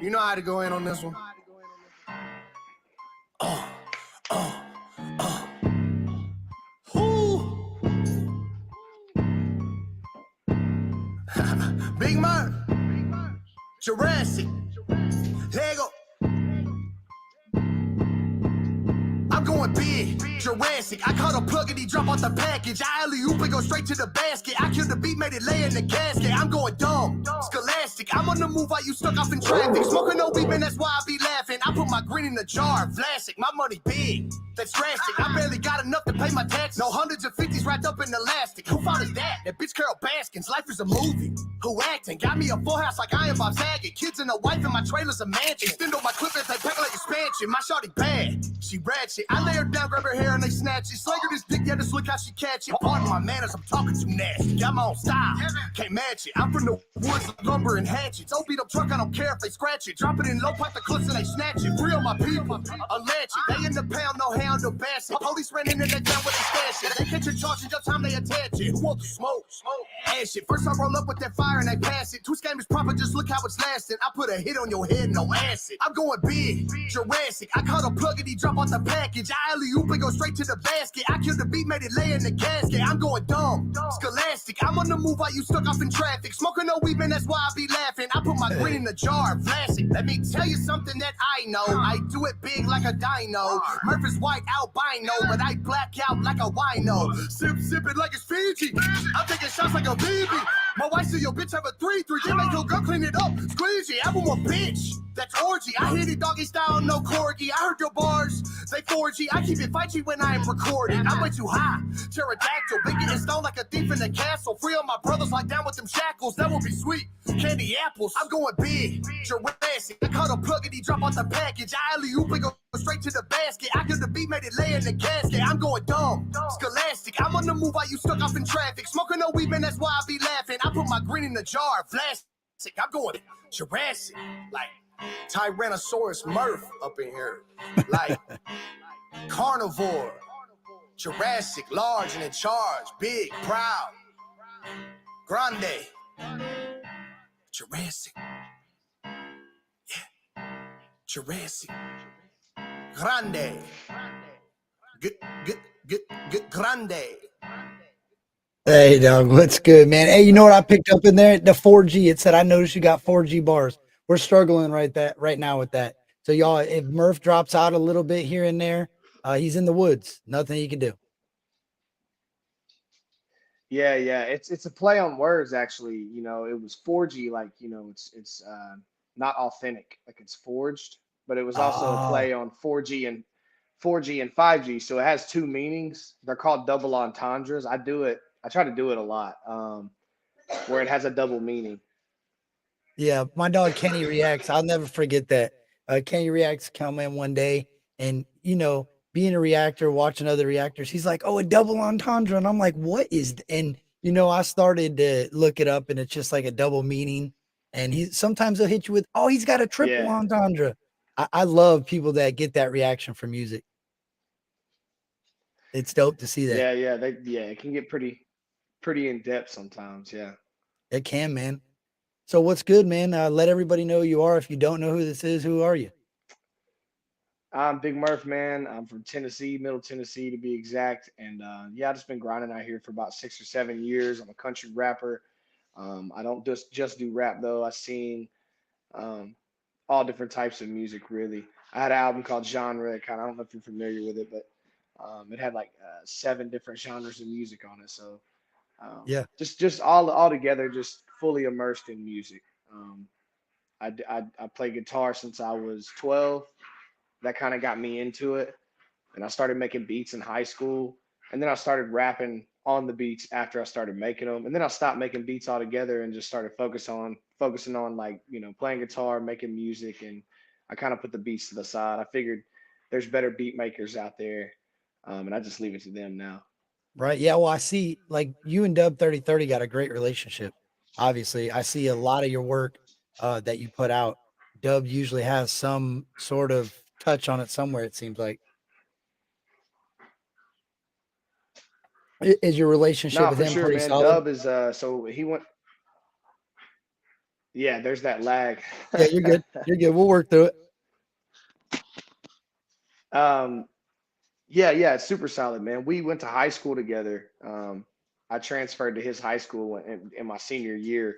You know how to go in on this one. Whoo. Big Murph, Jurassic, Lego. I'm going big, Jurassic. I caught a plug and he drop off the package. I alley-oop and go straight to the basket. I killed the beat, made it lay in the casket. I'm going dumb, scholastic. I'm on the move while you stuck off in traffic. Smoking no weed, man, that's why I be laughing. I put my green in the jar, Vlasic. My money big, that's drastic. I barely got enough to pay my taxes. No hundreds of 50s wrapped up in elastic. Who thought is that? That bitch Carol Baskins. Life is a movie. Who acting? Got me a full house like I am Bob Saget. Kids and a wife and my trailer's a mansion. Extend on my clip as they pack like expansion. My shawty bad, she ratchet. I lay her down, grab her hair and they snatch it. Slang her this dick, yeah, just look how she catch it. Pardon my manners, I'm talking too nasty. Got my own style, can't match it. I'm from the woods, lumber and hatchets. Old beat up truck, I don't care if they scratch it. Drop it in low, pipe the clips and they snatch it. Real my people, unlatch it. They in the pound, no hound, no basset. Police ran in and they found where they stash it. They catch a charge and just time they attach it. Who want the smoke? Ash it. First I roll up with that fire and they pass it. Two scammers proper, just look how it's lasting. I put a hit on your head, no acid. I'm going big, Jurassic. I caught a plug and he drop off the package. I alley-oop and go straight to the basket. I killed the beat, made it lay in the casket. I'm going dumb, scholastic. I'm on the move while you stuck off in traffic. Smoking no weed, man, that's why I be laughing. I put my green in the jar, Vlasic. Let me tell you something that I know. I do it big like a dino. Murphs white albino, but I black out like a wino. Sip it like it's Fiji. I'm taking shots like a BB. My wife said your bitch have a 3-3. Then make your girl clean it up. Squeegee, I want more bitch. That's orgy. I hit it doggy style, no corgi. I heard your bars, they 4G. I keep it 5G when I am recording. I'm way too high. Pterodactyl, big getting stoned like a thief in the castle. Free on my brothers like down with them shackles. That would be sweet. Candy apples. I'm going big, Jurassic. I caught a plug and he drop off the package. I alley-oop and go straight to the basket. I killed the beat, made it lay in the casket. I'm going dumb, scholastic. I'm on the move while you stuck off in traffic. Smoking no weed, man, that's why I be laughing. I put my green in the jar, Vlasic. I'm going Jurassic, like Tyrannosaurus Murph up in here, like carnivore, Jurassic, large and in charge, big, proud, grande, Jurassic, yeah, Jurassic, grande, good, grande. Hey, dog, what's good, man? Hey, you know what I picked up in there? The 4G. It said, I noticed you got 4G bars. We're struggling right now with that. So, y'all, if Murph drops out a little bit here and there, he's in the woods. Nothing he can do. Yeah, yeah. It's a play on words actually. It was 4G, like, it's not authentic, like it's forged, but it was also a Oh, play on 4G and 5G. So it has two meanings. They're called double entendres. I try to do it a lot. Where it has a double meaning. yeah. My dog Kenny Reacts. I'll never forget that. Kenny Reacts come in one day and, being a reactor, watching other reactors, he's like, oh, a double entendre. And I'm like, what is, and, I started to look it up and it's just like a double meaning. And sometimes he'll hit you with, oh, he's got a triple Yeah. entendre. I love people that get that reaction from music. It's dope to see that. Yeah, it can get pretty in depth sometimes. Yeah. It can, man. So what's good, man? Let everybody know who you are. If you don't know who this is, who are you? I'm Big Murph, man. I'm from Tennessee, Middle Tennessee to be exact. And yeah, I've just been grinding out here for about 6 or 7 years. I'm a country rapper. I don't just do rap though. I sing um, all different types of music, really. I had an album called Genre. I don't know if you're familiar with it, but it had like 7 different genres of music on it. So Yeah. just all together, just fully immersed in music. I play guitar since I was 12. That kind of got me into it. And I started making beats in high school. And then I started rapping on the beats after I started making them. And then I stopped making beats altogether and just started focusing on like, playing guitar, making music. And I kind of put the beats to the side. I figured there's better beat makers out there. And I just leave it to them now. Right. Yeah. Well, I see like you and Dub 3030 got a great relationship. Obviously, I see a lot of your work that you put out. Dub usually has some sort of touch on it somewhere, it seems like. Is your relationship Nah, with for him sure, pretty man. solid? Dub is so he went Yeah, there's that lag. Yeah, you're good. You're good. We'll work through it. um, yeah, yeah, it's super solid, man. We went to high school together. I transferred to his high school in my senior year,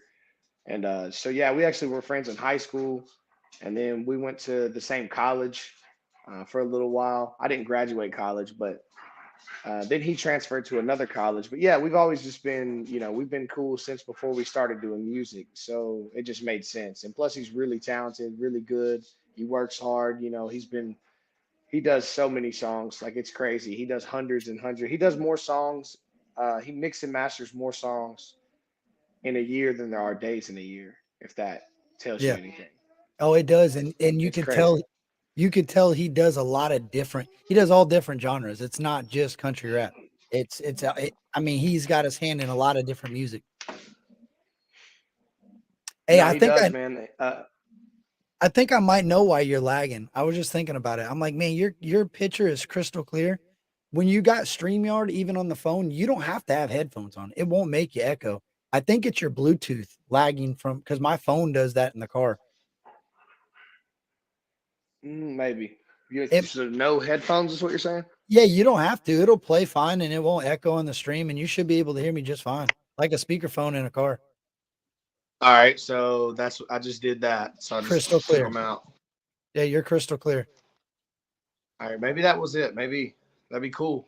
and so yeah, we actually were friends in high school, and then we went to the same college for a little while. I didn't graduate college, but then he transferred to another college. But yeah, we've always just been, we've been cool since before we started doing music. So it just made sense. And plus, he's really talented, really good. He works hard. He does so many songs. Like it's crazy. He does hundreds and hundreds. He does more songs. He mix and masters more songs in a year than there are days in a year, if that tells you Yeah. anything. Oh, it does. And It's crazy. you could tell he does a lot of different, he does all different genres. It's not just country rap. I mean, he's got his hand in a lot of different music. Hey, No, he does, man. I think I might know why you're lagging. I was just thinking about it. I'm like, man, your picture is crystal clear. When you got StreamYard, even on the phone, you don't have to have headphones on. It won't make you echo. I think it's your Bluetooth lagging from because my phone does that in the car. Maybe. It So no headphones is what you're saying? Yeah, you don't have to. It'll play fine and it won't echo on the stream, and you should be able to hear me just fine, like a speakerphone in a car. All right, so that's I just did that. So I Crystal just took clear. them out. Yeah, you're crystal clear. All right, maybe that was it. Maybe that'd be cool.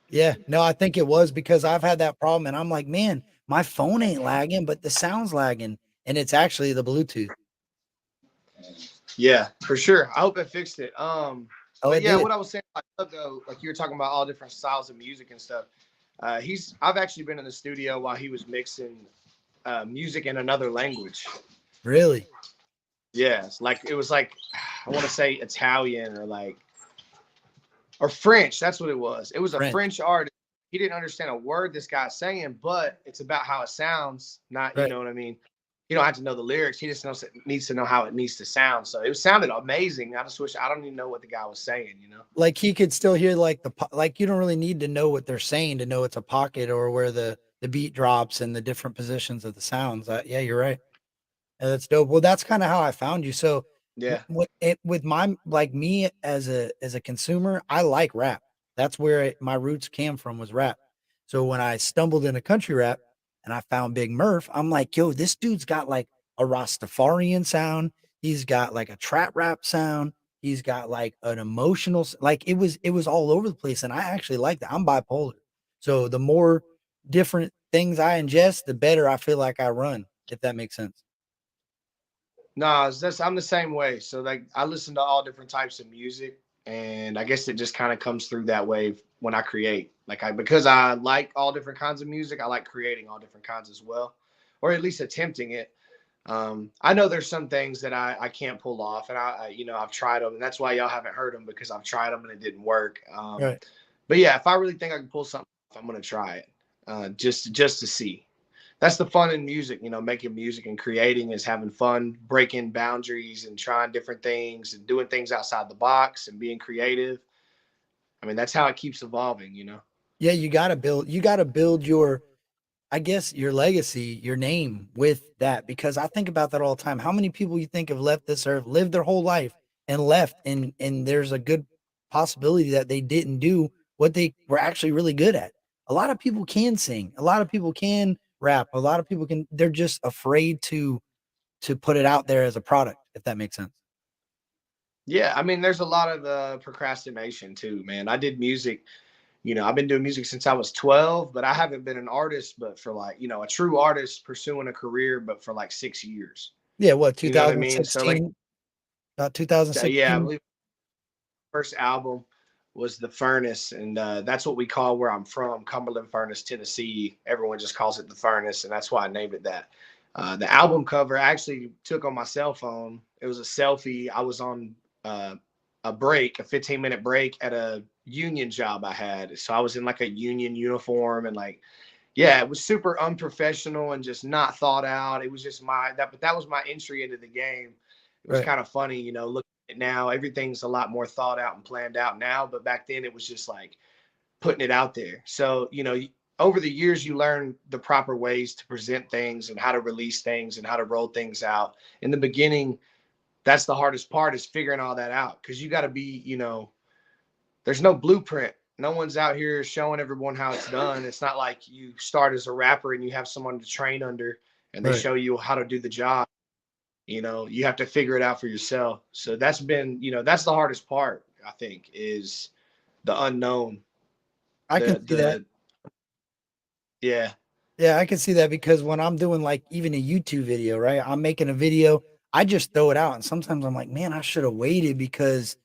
Yeah, no, I think it was because I've had that problem, and I'm like, man, my phone ain't lagging, but the sound's lagging, and it's actually the Bluetooth. Yeah, for sure. I hope it fixed it. Oh, But it yeah, did. what I was saying, though, like you were talking about all different styles of music and stuff. I've actually been in the studio while he was mixing music in another language. Really? Yes, like it was like I want to say Italian or French. That's what it was. It was a French. French artist. He didn't understand a word this guy's saying, but it's about how it sounds. Not, you Right. know what I mean? You don't have to know the lyrics. He just needs to know how it needs to sound. So it sounded amazing. I just wish I don't even know what the guy was saying. Like he could still hear like like you don't really need to know what they're saying to know it's a pocket or where the beat drops and the different positions of the sounds. Yeah, you're right. Yeah, that's dope. Well, that's kind of how I found you. So, Yeah. with my like me as a consumer, I like rap. That's where my roots came from was rap. So when I stumbled into country rap and I found Big Murph, I'm like, yo, this dude's got like a Rastafarian sound. He's got like a trap rap sound. He's got like an emotional, like it was all over the place, and I actually like that. I'm bipolar, so the more different things I ingest, the better I feel like I run. If that makes sense. No, I'm the same way. So like I listen to all different types of music, and I guess it just kind of comes through that way when I create. Because I like all different kinds of music, I like creating all different kinds as well, or at least attempting it. I know there's some things that I can't pull off, and I've tried them, and that's why y'all haven't heard them because I've tried them and it didn't work. Right. But yeah, if I really think I can pull something off, I'm gonna try it, just to see. That's the fun in music, making music and creating is having fun, breaking boundaries and trying different things and doing things outside the box and being creative. I mean, that's how it keeps evolving. Yeah, you gotta build your, I guess, your legacy, your name with that, because I think about that all the time. How many people you think have left this earth, lived their whole life and left, and there's a good possibility that they didn't do what they were actually really good at. A lot of people can sing, a lot of people can rap, a lot of people can, they're just afraid to put it out there as a product, if that makes sense. Yeah, I mean, there's a lot of procrastination too, man. I did music, I've been doing music since I was 12, but I haven't been an artist, but for a true artist pursuing a career, but for like 6 years. Yeah, what, You know what I mean? So like, 2016? About yeah, I 2016? believe first album was The Furnace, and that's what we call where I'm from, Cumberland Furnace, Tennessee. Everyone just calls it The Furnace, and that's why I named it that. The album cover I actually took on my cell phone. It was a selfie. I was on a break, a 15-minute break at a union job I had. So I was in like a union uniform and yeah, it was super unprofessional and just not thought out. It was just but that was my entry into the game. It was Right. kind of funny, looking at it now, everything's a lot more thought out and planned out now. But back then it was just like putting it out there. So, over the years, you learn the proper ways to present things and how to release things and how to roll things out. In the beginning, that's the hardest part, is figuring all that out, because you got to be, there's no blueprint. No one's out here showing everyone how it's done. It's not like you start as a rapper and you have someone to train under and they Right. show you how to do the job. You have to figure it out for yourself. So that's been, that's the hardest part, I think, is the unknown. I can see that. The Yeah. Yeah, I can see that because when I'm doing like even a YouTube video, right? I'm making a video, I just throw it out. And sometimes I'm like, man, I should have waited because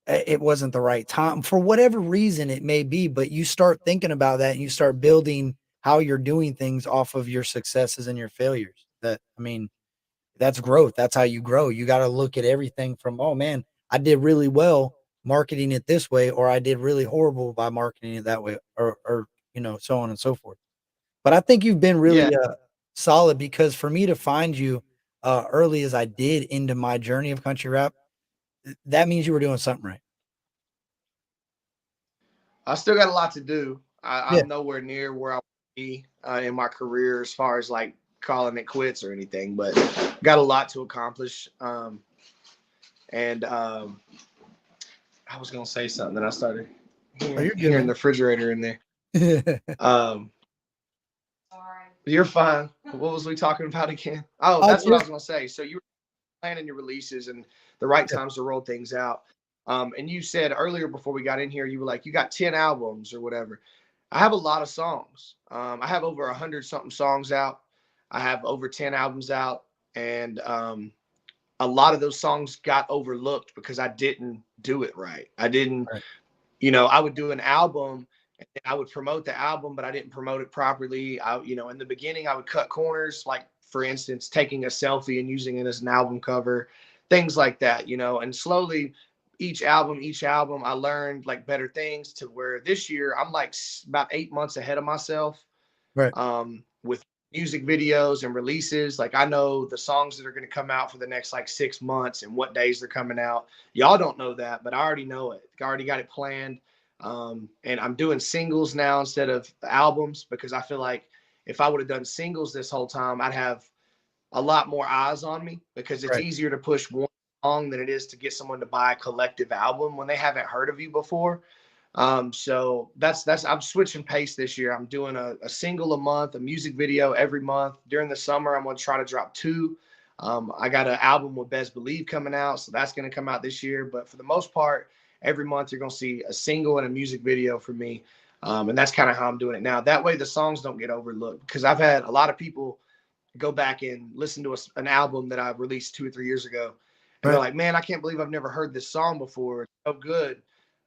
it wasn't the right time for whatever reason it may be. But you start thinking about that and you start building how you're doing things off of your successes and your failures. I mean, that's growth. That's how you grow. You got to look at everything from, oh man, I did really well marketing it this way, or I did really horrible by marketing it that way, or so on and so forth. But I think you've been Yeah. really solid because for me to find you early as I did into my journey of country rap, that means you were doing something right. I still got a lot to do. Yeah. I'm nowhere near where I want to be in my career as far as like calling it quits or anything, but got a lot to accomplish. And I was gonna say something that I started You're good, hearing man. the refrigerator in there. You're fine. What was we talking about again? Oh, that's what I was gonna say. So you were planning your releases and the right Yeah. times to roll things out. And you said earlier before we got in here, you were like, you got 10 albums or whatever. I have a lot of songs. I have over 100 something songs out. I have over 10 albums out. And a lot of those songs got overlooked because I didn't do it right. I didn't, Right. I would do an album and I would promote the album, but I didn't promote it properly. In the beginning, I would cut corners, like, for instance, taking a selfie and using it as an album cover, things like that, and slowly each album, I learned like better things to where this year I'm like about 8 months ahead of myself Right. with music videos and releases. Like, I know the songs that are going to come out for the next like 6 months and what days they're coming out. Y'all don't know that, but I already know it. I already got it planned. And I'm doing singles now instead of albums, because I feel like if I would have done singles this whole time, I'd have a lot more eyes on me, because it's Right. easier to push one song than it is to get someone to buy a collective album when they haven't heard of you before. So that's I'm switching pace this year. I'm doing a single a month, a music video every month. During the summer, I'm going to try to drop 2. I got an album with Best Believe coming out, so that's going to come out this year. But for the most part, every month you're going to see a single and a music video from me. And that's kind of how I'm doing it now. That way the songs don't get overlooked, because I've had a lot of people go back and listen to an album that I released 2 or 3 years ago. And they're Right. like, man, I can't believe I've never heard this song before. It's so good.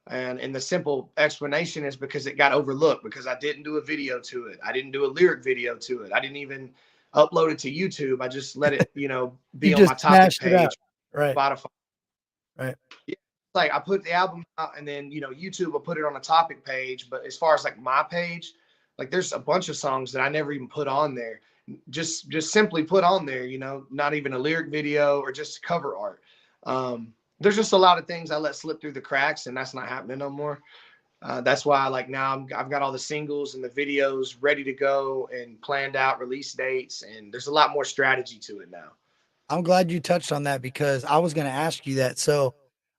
And the simple explanation is because it got overlooked, because I didn't do a video to it. I didn't do a lyric video to it. I didn't even upload it to YouTube. I just let it, You be on my just topic smashed it out. page, Right. Spotify. Right. Yeah, like, I put the album out, and then, YouTube will put it on a topic page. But as far as like my page, like, there's a bunch of songs that I never even put on there. Just simply put on there, not even a lyric video or just cover art. There's just a lot of things I let slip through the cracks, and that's not happening no more. That's why, like, now I've got all the singles and the videos ready to go and planned out release dates, and there's a lot more strategy to it now. I'm glad you touched on that because I was going to ask you that. So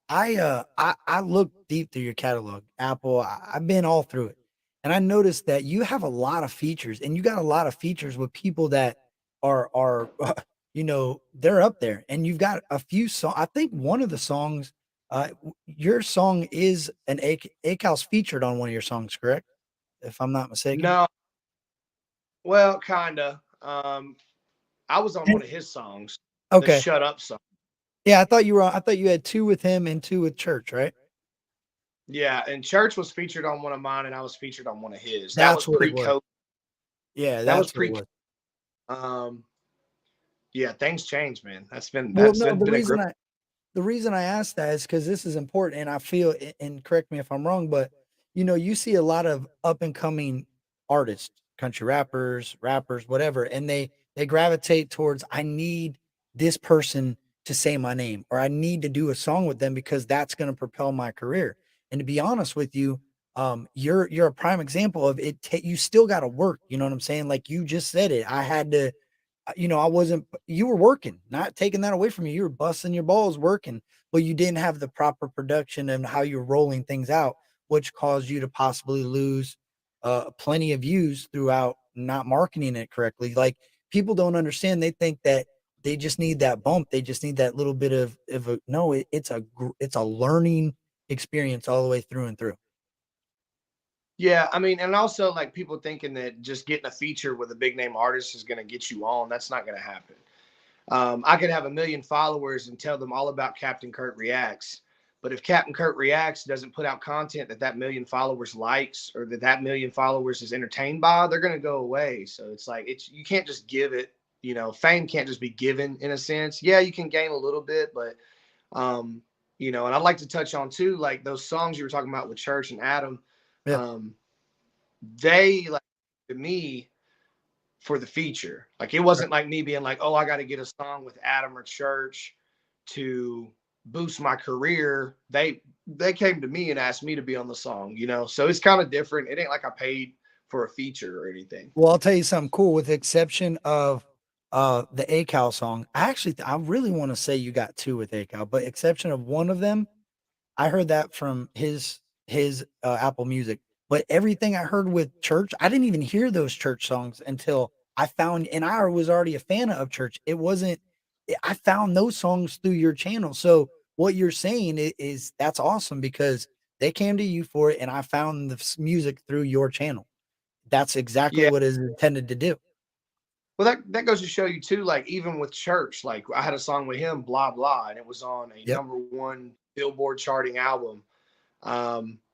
I looked deep through your catalog, Apple. I've been all through it. And I noticed that you have a lot of features, and you got a lot of features with people that are they're up there. And you've got a few songs. I think one of the songs, your song is an A-Cal's featured on one of your songs, correct? If I'm not mistaken. No, well, kinda. I was on And- one of his songs, the Okay. Shut Up song. Yeah, I thought you had 2 with him and 2 with Church, right? Yeah, and Church was featured on one of mine, and I was featured on one of his. That That's was what it was. pre-COVID. Yeah, That was that's what it pre. was. Um, yeah, things change, man. That's been Well, that's no, been, been a great. the reason I asked that is because this is important, and I feel, and correct me if I'm wrong, but you see a lot of up and coming artists, country rappers, whatever, and they gravitate towards I need this person to say my name, or I need to do a song with them because that's going to propel my career. And to be honest with you, You're a prime example of it. You still got to work. You know what I'm saying? Like you just said it. I had to, I wasn't, you were working, not taking that away from you. You were busting your balls working, but you didn't have the proper production and how you're rolling things out, which caused you to possibly lose plenty of views throughout not marketing it correctly. Like people don't understand. They think that they just need that bump. They just need that little bit of a, no, it's a learning experience all the way through and through. Yeah, I mean, and also like people thinking that just getting a feature with a big name artist is going to get you on. That's not going to happen. I could have 1 million followers and tell them all about Captain Kurt Reacts. But if Captain Kurt Reacts doesn't put out content that 1 million followers likes or that 1 million followers is entertained by, they're going to go away. So it's like, you can't just give it, fame can't just be given in a sense. Yeah, you can gain a little bit, but, and I'd like to touch on too, like those songs you were talking about with Church and Adam, Yeah. um, they like to me, for the feature. Like it wasn't like me being like, oh, I got to get a song with Adam or Church to boost my career. They came to me and asked me to be on the song. So it's kind of different. It ain't like I paid for a feature or anything. Well, I'll tell you something cool. With the exception of the ACAL song, I really want to say you got two with ACAL, but exception of one of them, I heard that from his Apple Music. But everything I heard with Church, I didn't even hear those Church songs until I found, and I was already a fan of Church. It wasn't. I found those songs through your channel. So what you're saying is that's awesome because they came to you for it, and I found the music through your channel. That's exactly Yeah. what is intended to do. Well, that goes to show you too, like even with Church, like I had a song with him, Blah Blah, and it was on a Yep. #1 Billboard charting album.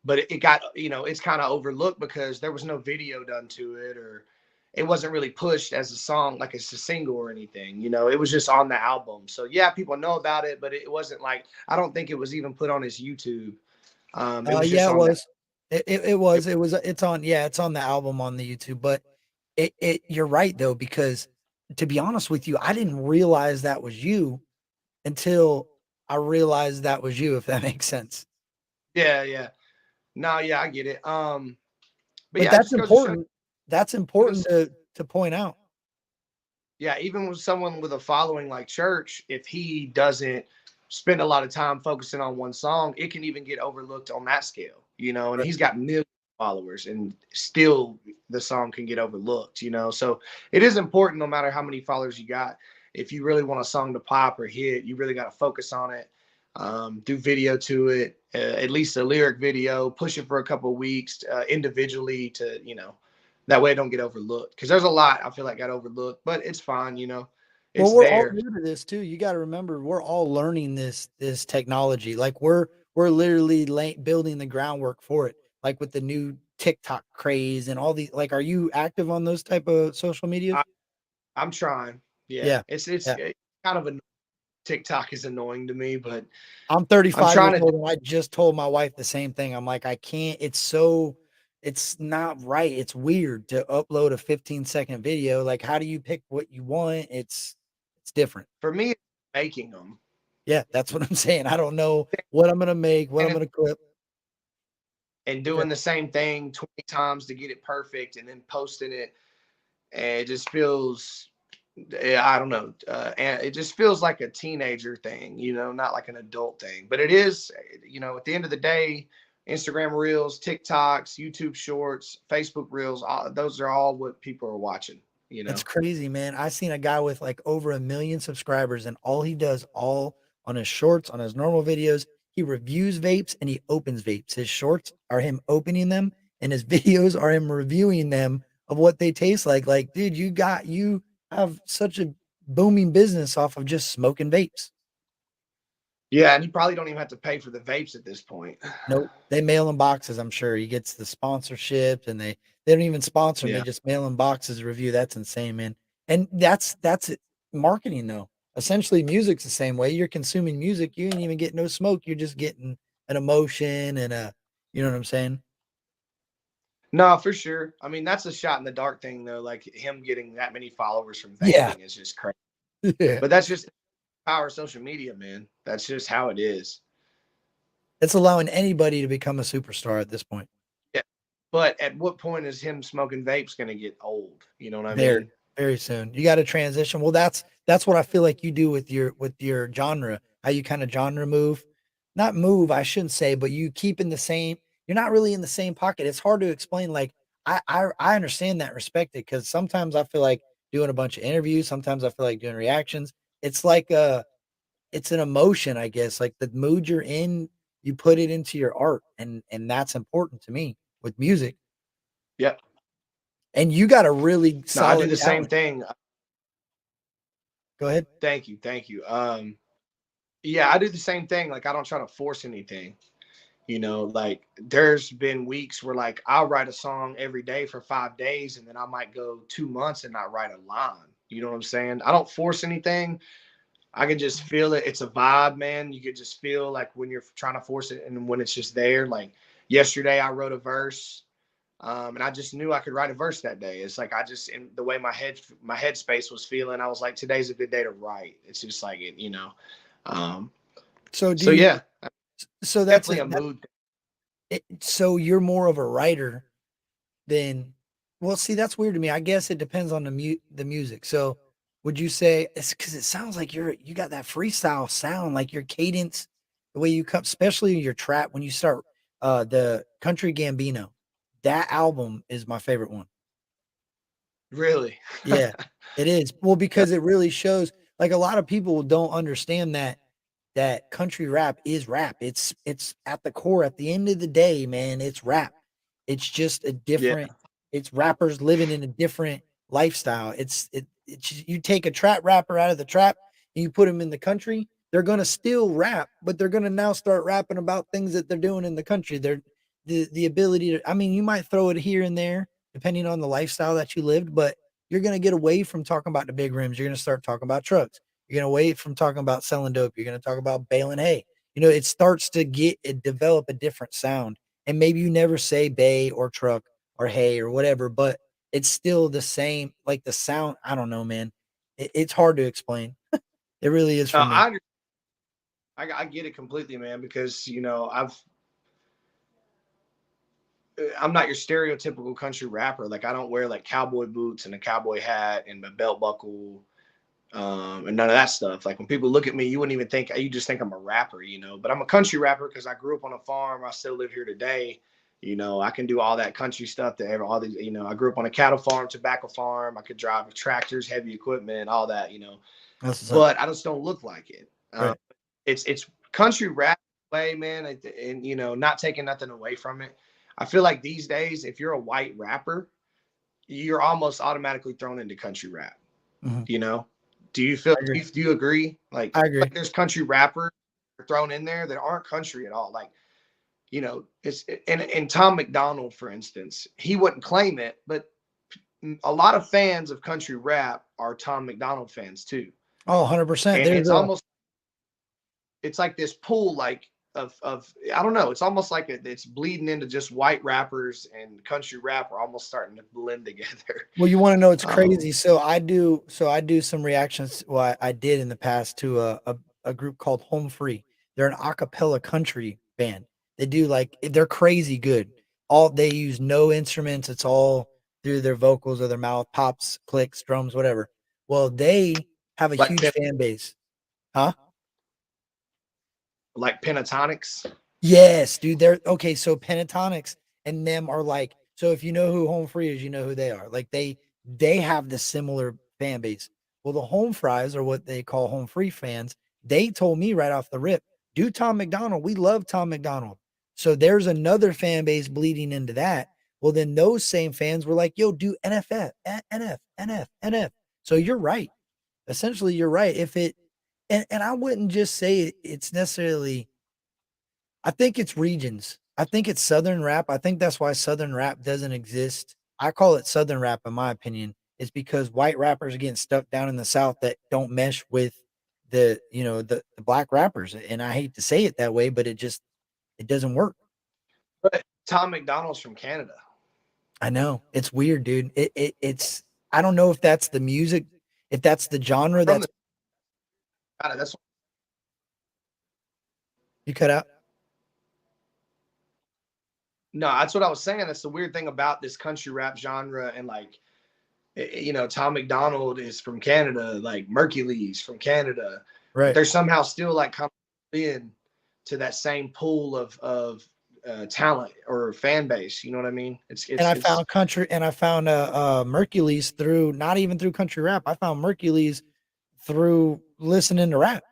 But it got, it's kind of overlooked because there was no video done to it, or it wasn't really pushed as a song, like it's a single or anything. It was just on the album. So yeah, people know about it, but it wasn't like, I don't think it was even put on his YouTube. It was just Yeah, it on that. was. It was. It was. It's on. Yeah, it's on the album on the YouTube. But you're right though, because to be honest with you, I didn't realize that was you until I realized that was you. If that makes sense. Yeah, yeah. No, yeah, I get it. But But yeah, it that's just goes to show important. That's even important to point out. yeah, even with someone with a following like Church, if he doesn't spend a lot of time focusing on one song, it can even get overlooked on that scale. And Right. he's got millions of followers and still the song can get overlooked. So it is important no matter how many followers you got. If you really want a song to pop or hit, you really got to focus on it. Do video to it, at least a lyric video, push it for a couple of weeks individually to. That way I don't get overlooked because there's a lot I feel like got overlooked, but it's fine. Well, It's we're all there. new to this too. You got to remember, we're all learning this technology. Like we're literally building the groundwork for it. Like with the new TikTok craze and all these. Like, are you active on those type of social medias? I, I'm trying. Yeah, Yeah, it's yeah. kind of a TikTok is annoying to me, but I'm I'm 35 years trying to. old, and I just told my wife the same thing. I'm like, I can't. It's not right. It's weird to upload a 15-second video. Like, how do you pick what you want? It's different. For me, it's making them Yeah, that's what I'm saying. I don't know what I'm gonna make, what I'm and gonna clip. Yeah. doing the same thing 20 times to get it perfect, and then posting it, and it just feels. I don't know. And it just feels like a teenager thing, not like an adult thing. But it is, at the end of the day, Instagram Reels, TikToks, YouTube Shorts, Facebook Reels, those are all what people are watching. It's crazy, man. I seen a guy with like over 1 million subscribers, and all he does all on his shorts, on his normal videos, he reviews vapes and he opens vapes. His shorts are him opening them, and his videos are him reviewing them of what they taste like. Like, dude, you have such a booming business off of just smoking vapes. Yeah, and you probably don't even have to pay for the vapes at this point. Nope. They mail him boxes, I'm sure. He gets the sponsorship and they don't even sponsor him. They Yeah. just mail him boxes to review. That's insane, man. And that's it. Marketing though. Essentially music's the same way. You're consuming music, you ain't even getting no smoke. You're just getting an emotion and you know what I'm saying? No, for sure. I mean, that's a shot in the dark thing, though. Like him getting that many followers from Yeah. vaping is just crazy. Yeah. But that's just the power of social media, man. That's just how it is. It's allowing anybody to become a superstar at this point. But at what point is him smoking vapes going to get old? You know what I Very, mean? very soon. You got to transition. Well, that's what I feel like you do with your genre. How you kind of genre move, not move. I shouldn't say, but you keep in the same. You're not really in the same pocket. It's hard to explain. Like I understand that, respect it, because sometimes I feel like doing a bunch of interviews. Sometimes I feel like doing reactions. It's like it's an emotion, I guess. Like the mood you're in, you put it into your art, and that's important to me with music. Yep. And you got a really No, I do solid the same talent. thing. Go ahead. Thank you. Thank you. Yeah, I do the same thing. Like I don't try to force anything. Like there's been weeks where like I'll write a song every day for 5 days and then I might go 2 months and not write a line. You know what I'm saying? I don't force anything. I can just feel it. It's a vibe, man. You could just feel like when you're trying to force it and when it's just there. Like yesterday I wrote a verse. And I just knew I could write a verse that day. It's like I just in the way my headspace was feeling, I was like, today's a good day to write. It's just like it. Um, So do so you yeah, so that's definitely a a mood. so you're more of a writer than, well, see, that's weird to me. I guess it depends on the music. So would you say it's because it sounds like you got that freestyle sound, like your cadence, the way you come, especially your trap when you start the Country Gambino. That album is my favorite one. Really. Yeah, it is. Well, because it really shows, like, a lot of people don't understand that country rap is rap. It's at the core, at the end of the day, man, it's rap. It's just a Yeah. different, it's rappers living in a different lifestyle. It's you take a trap rapper out of the trap and you put them in the country, they're gonna still rap, but they're gonna now start rapping about things that they're doing in the country. They're the ability to, I mean, you might throw it here and there depending on the lifestyle that you lived, but you're gonna get away from talking about the big rims. You're gonna start talking about trucks. You're gonna wait from talking about selling dope. You're gonna talk about baling hay. It starts to develop a different sound. And maybe you never say bay or truck or hay or whatever, but it's still the same, like the sound. I don't know, man. It's hard to explain. It really is for me. I get it completely, man, because I'm not your stereotypical country rapper. Like I don't wear like cowboy boots and a cowboy hat and a belt buckle, and none of that stuff. Like when people look at me, you wouldn't even think, you just think I'm a rapper. But I'm a country rapper because I grew up on a farm. I still live here today. I can do all that country stuff all these, I grew up on a cattle farm, tobacco farm. I could drive tractors, heavy equipment, all that. That's what's up. But I just don't look like it. Right. It's country rap way, man. And, not taking nothing away from it. I feel like these days, if you're a white rapper, you're almost automatically thrown into country rap. Mhm. You know, do you feel? I agree. Do you agree? I Like agree. there's country rappers thrown in there that aren't country at all. Like it's and Tom McDonald, for instance, he wouldn't claim it, but a lot of fans of country rap are Tom McDonald fans too, Oh, 100%. and There's a it's like this pool of I don't know. It's almost like it's bleeding into just white rappers and country rap are almost starting to blend together. Well, you wanna know it's Um, crazy? So I do some reactions, well, I did in the past to a group called Home Free. They're an acapella country band. They do, like, they're crazy good. They use no instruments, it's all through their vocals or their mouth, pops, clicks, drums, whatever. Well, they have a like huge fan base. Huh? like pentatonics. Yes, dude. They're okay. So Pentatonics and them are like, so if you know who Home Free is, you know who they are. Like they have the similar fan base. Well, the Home Fries are what they call Home Free fans. They told me right off the rip, do Tom McDonald. We love Tom McDonald. So there's another fan base bleeding into that. Well, then those same fans were like, yo, do NFF, NF, NF, NF. So you're right. Essentially, you're right. If it and I wouldn't just say it's necessarily, I think it's regions. I think it's Southern rap. I think that's why Southern rap doesn't exist. I call it Southern rap, in my opinion, is because white rappers are getting stuck down in the South that don't mesh with the black rappers. And I hate to say it that way, but it doesn't work. But Tom McDonald's from Canada. I know. It's weird, dude. It's I don't know if that's the music, if that's the genre From that's the that's you cut out. No, that's what I was saying. That's the weird thing about this country rap genre, and like, you know, Tom McDonald is from Canada, like Mercules from Canada, but Right. they're somehow still like coming in to that same pool of talent or fan base. You know what I mean? And I It's found Mercules through, not even through country rap. I found Mercules through listening to rap.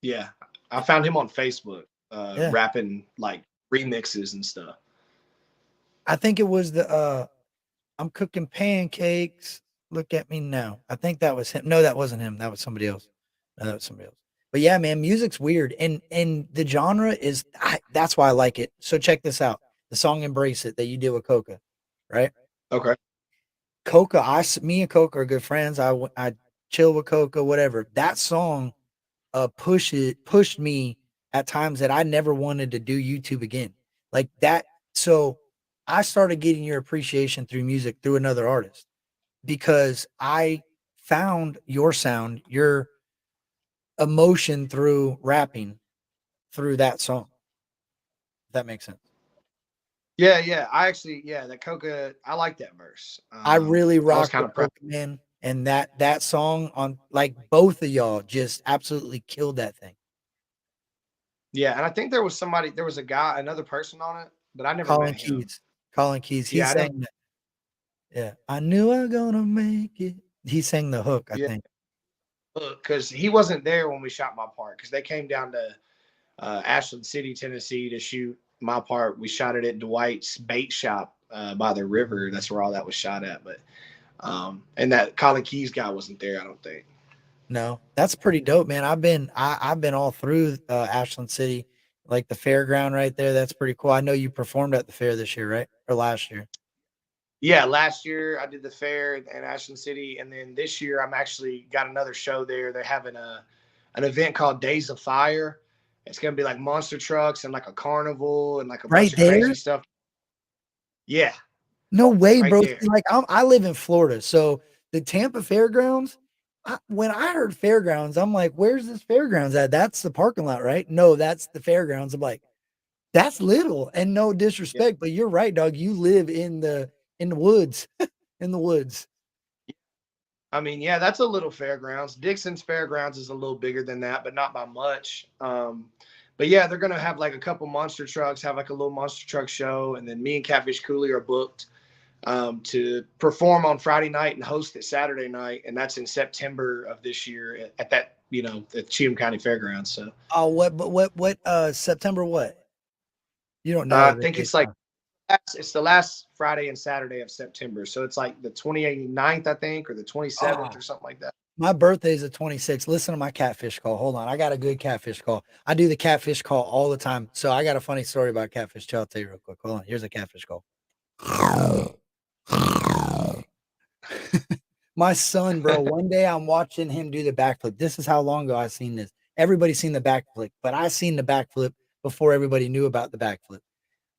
yeah. I found him on Facebook, Yeah. rapping like remixes and stuff. I think it was the I'm cooking pancakes. Look at me now. I think that was him. No, that wasn't him. That was somebody else. No, that was somebody else. But yeah, man, music's weird, and the genre is that's why I like it. So check this out: the song "Embrace It" that you did with Coca, right? Okay. Coca, me and Coca are good friends. I chill with Coca, whatever. That song pushed me at times that I never wanted to do YouTube again. Like that. So I started getting your appreciation through music through another artist because I found your sound, your emotion through rapping through that song. If that makes sense. Yeah, yeah. I actually, yeah, that Coca, I like that verse. I really I was rock kind with of proud. Coca, man. And that song on, like, both of y'all just absolutely killed that thing. Yeah, and I think there was a guy, another person on it, but I never Colin met him. Keys. Colin Keys. He Yeah, I never. sang that. Yeah. I knew I gonna make it. He sang the hook, I Yeah, think. because he wasn't there when we shot my part because they came down to Ashland City, Tennessee to shoot my part. We shot it at Dwight's bait shop by the river. That's where all that was shot at. But and that Colin Keys guy wasn't there, I don't think. No, that's pretty dope, man. I've been all through Ashland City, like the fairground right there. That's pretty cool. I know you performed at the fair this year, right? Or last year. Yeah, last year I did the fair in Ashland City, and then this year I'm actually got another show there. They're having an event called Days of Fire. It's gonna be like monster trucks and like a carnival and like a bunch Right of crazy there? stuff. Yeah, No way, right bro. there. See, like I live in Florida, so the Tampa Fairgrounds. When I heard fairgrounds, I'm like, "Where's this fairgrounds at?" That's the parking lot, right? No, that's the fairgrounds. I'm like, that's little, and no Yeah. disrespect, but you're right, dog. You live in the woods, in the woods. I mean, yeah, that's a little fairgrounds. Dixon's Fairgrounds is a little bigger than that, but not by much. But yeah, they're gonna have like a couple monster trucks, have like a little monster truck show, and then me and Catfish Cooley are booked to perform on Friday night and host it Saturday night, and that's in September of this year at that at Cheatham County Fairgrounds. So Oh, what? September what? You don't know I the think dates, it's like huh? it's the last Friday and Saturday of September, so it's like the 29th, I think, or the 27th Oh, or something like that. my birthday's the 26th. Listen to my catfish call. Hold on. I got a good catfish call. I do the catfish call all the time. So I got a funny story about catfish too. I'll tell you real quick. Hold on. Here's a catfish call. My son, bro, one day I'm watching him do the backflip. This is how long ago I seen this. Everybody's seen the backflip, but I seen the backflip before everybody knew about the backflip.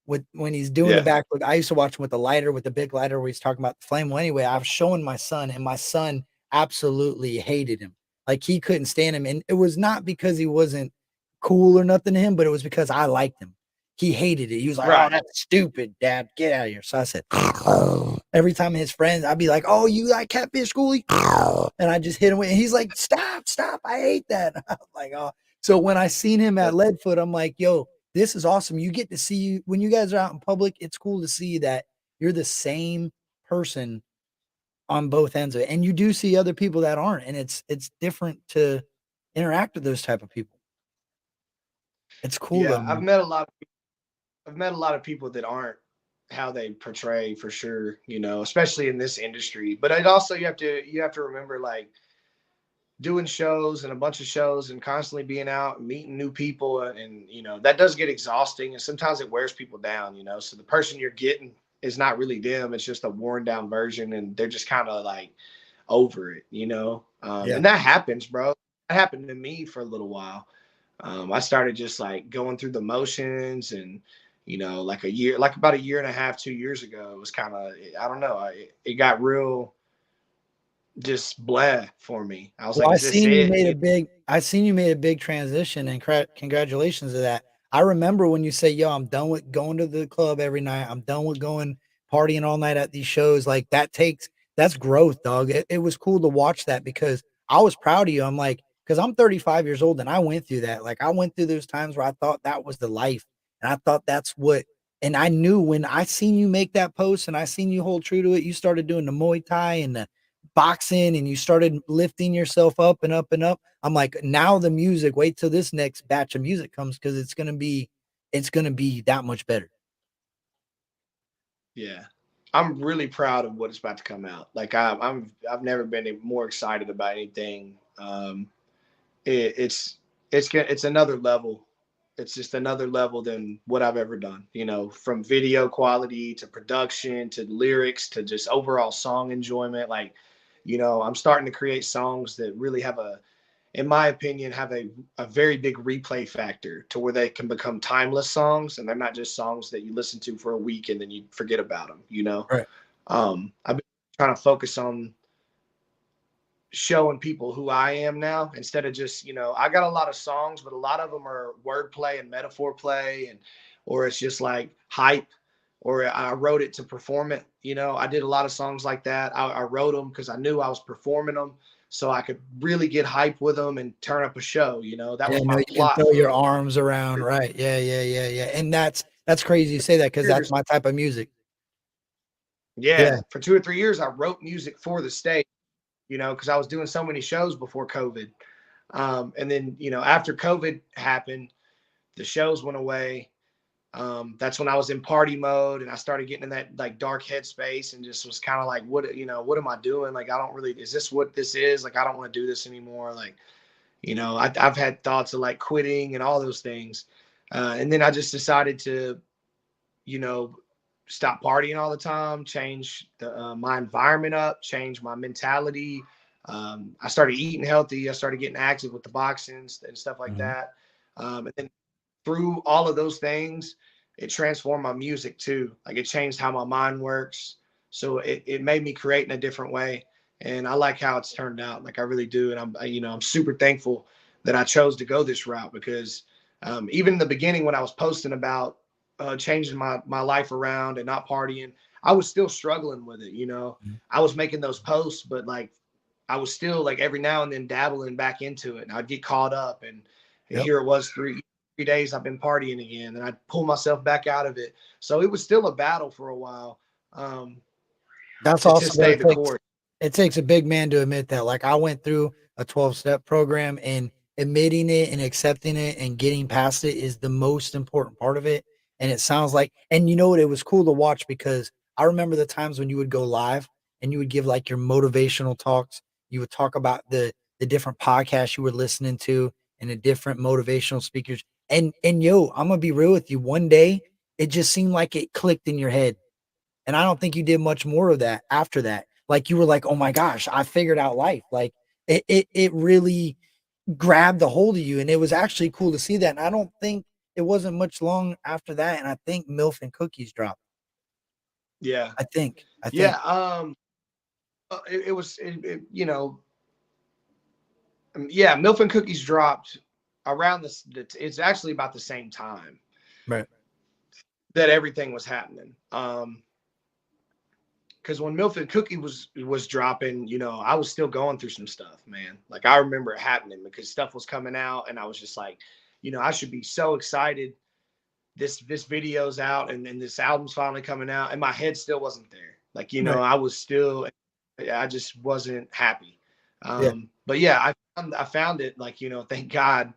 When he's doing the Yeah, backflip, I used to watch him with the lighter, with the big lighter, where he's talking about the flame. Well, anyway, I was showing my son, and my son absolutely hated him. Like he couldn't stand him, and it was not because he wasn't cool or nothing to him, but it was because I liked him. He hated it. He was like, "Oh, right. that's stupid, Dad. Get out of here." So I said, every time his friends, I'd be like, "Oh, you like catfish, schoolie?" And I just hit him with, and he's like, "Stop, stop! I hate that." I'm like, "Oh." So when I seen him at Leadfoot, I'm like, "Yo, this is awesome. You get to see you when you guys are out in public. It's cool to see that you're the same person on both ends of it, and you do see other people that aren't, and it's different to interact with those type of people. It's cool Yeah, though, man. I've met a lot of people that aren't how they portray for sure, especially in this industry. But it also you have to remember like doing shows and a bunch of shows and constantly being out and meeting new people and that does get exhausting and sometimes it wears people down. So the person you're getting is not really them, it's just a worn down version and they're just kind of like over it. Yeah. And that happens, bro. That happened to me for a little while. I started just like going through the motions and like about a year and a half, 2 years ago, it was kind of, I don't know, it got real just blah for me. I was Well, like, is this it? I seen you made a big transition, and congratulations to that. I remember when you say, yo, I'm done with going to the club every night. I'm done with going partying all night at these shows. Like that's growth, dog. It was cool to watch that because I was proud of you. I'm like, because I'm 35 years old and I went through that. Like I went through those times where I thought that was the life. And I thought that's what, and I knew when I seen you make that post and I seen you hold true to it, you started doing the Muay Thai and the boxing and you started lifting yourself up and up and up. I'm like, now the music, wait till this next batch of music comes because it's gonna be that much better. Yeah. I'm really proud of what is about to come out. Like I've never been more excited about anything. It, it's another level. It's just another level than what I've ever done. You know, from video quality to production to lyrics to just overall song enjoyment. Like, you know, I'm starting to create songs that really have in my opinion, have a very big replay factor to where they can become timeless songs and they're not just songs that you listen to for a week and then you forget about them, you know? Right. I've been trying to focus on showing people who I am now instead of just, you know, I got a lot of songs, but a lot of them are wordplay and metaphor play or it's just like hype or I wrote it to perform it. You know, I did a lot of songs like that. I wrote them because I knew I was performing them so I could really get hype with them and turn up a show. You know, that Yeah, was no, my you can plot throw your for arms around, right? Yeah, yeah, yeah, yeah. And that's crazy you say that because that's years. my type of music. Yeah, Yeah, for 2 or 3 years, I wrote music for the stage, you know, because I was doing so many shows before COVID. And then, you know, after COVID happened, the shows went away. That's when I was in party mode and I started getting in that like dark headspace and just was kind of like, what, you know, what am I doing? Like, I don't really, is this what this is? Like, I don't want to do this anymore. Like, you know, I've had thoughts of like quitting and all those things. And then I just decided to, you know, stop partying all the time, change my environment up, change my mentality. I started eating healthy. I started getting active with the boxing and stuff like mhm, that. And then through all of those things, it transformed my music too. Like it changed how my mind works. So it made me create in a different way. And I like how it's turned out. Like I really do. And you know, I'm super thankful that I chose to go this route because even in the beginning when I was posting about changing my life around and not partying, I was still struggling with it. You know, mhm. I was making those posts, but like I was still like every now and then dabbling back into it, and I'd get caught up, and Yep. here it was 3 days I've been partying again, and I'd pull myself back out of it. So it was still a battle for a while That's to also what stay the course. it takes a big man to admit that. Like I went through a 12-step program and admitting it and accepting it and getting past it is the most important part of it. And it sounds like, and you know what? It was cool to watch because I remember the times when you would go live and you would give like your motivational talks. You would talk about the different podcasts you were listening to and the different motivational speakers. And yo, I'm gonna be real with you. One day it just seemed like it clicked in your head and I don't think you did much more of that after that. Like you were like, oh my gosh, I figured out life. Like it really grabbed a hold of you. And it was actually cool to see that. And I don't think it wasn't much long after that. And I think MILF and Cookies dropped. Yeah, I think. I think. yeah. It was, you know, yeah. Milk and Cookies dropped around this. It's actually about the same time Right. that everything was happening. Because when Milk and Cookie was dropping, you know, I was still going through some stuff, man. Like I remember it happening because stuff was coming out, and I was just like, you know, I should be so excited. This video's out, and this album's finally coming out, and my head still wasn't there. Like you know, Right. I was still, I just wasn't happy. Yeah. But yeah, I found it. Like you know, thank God.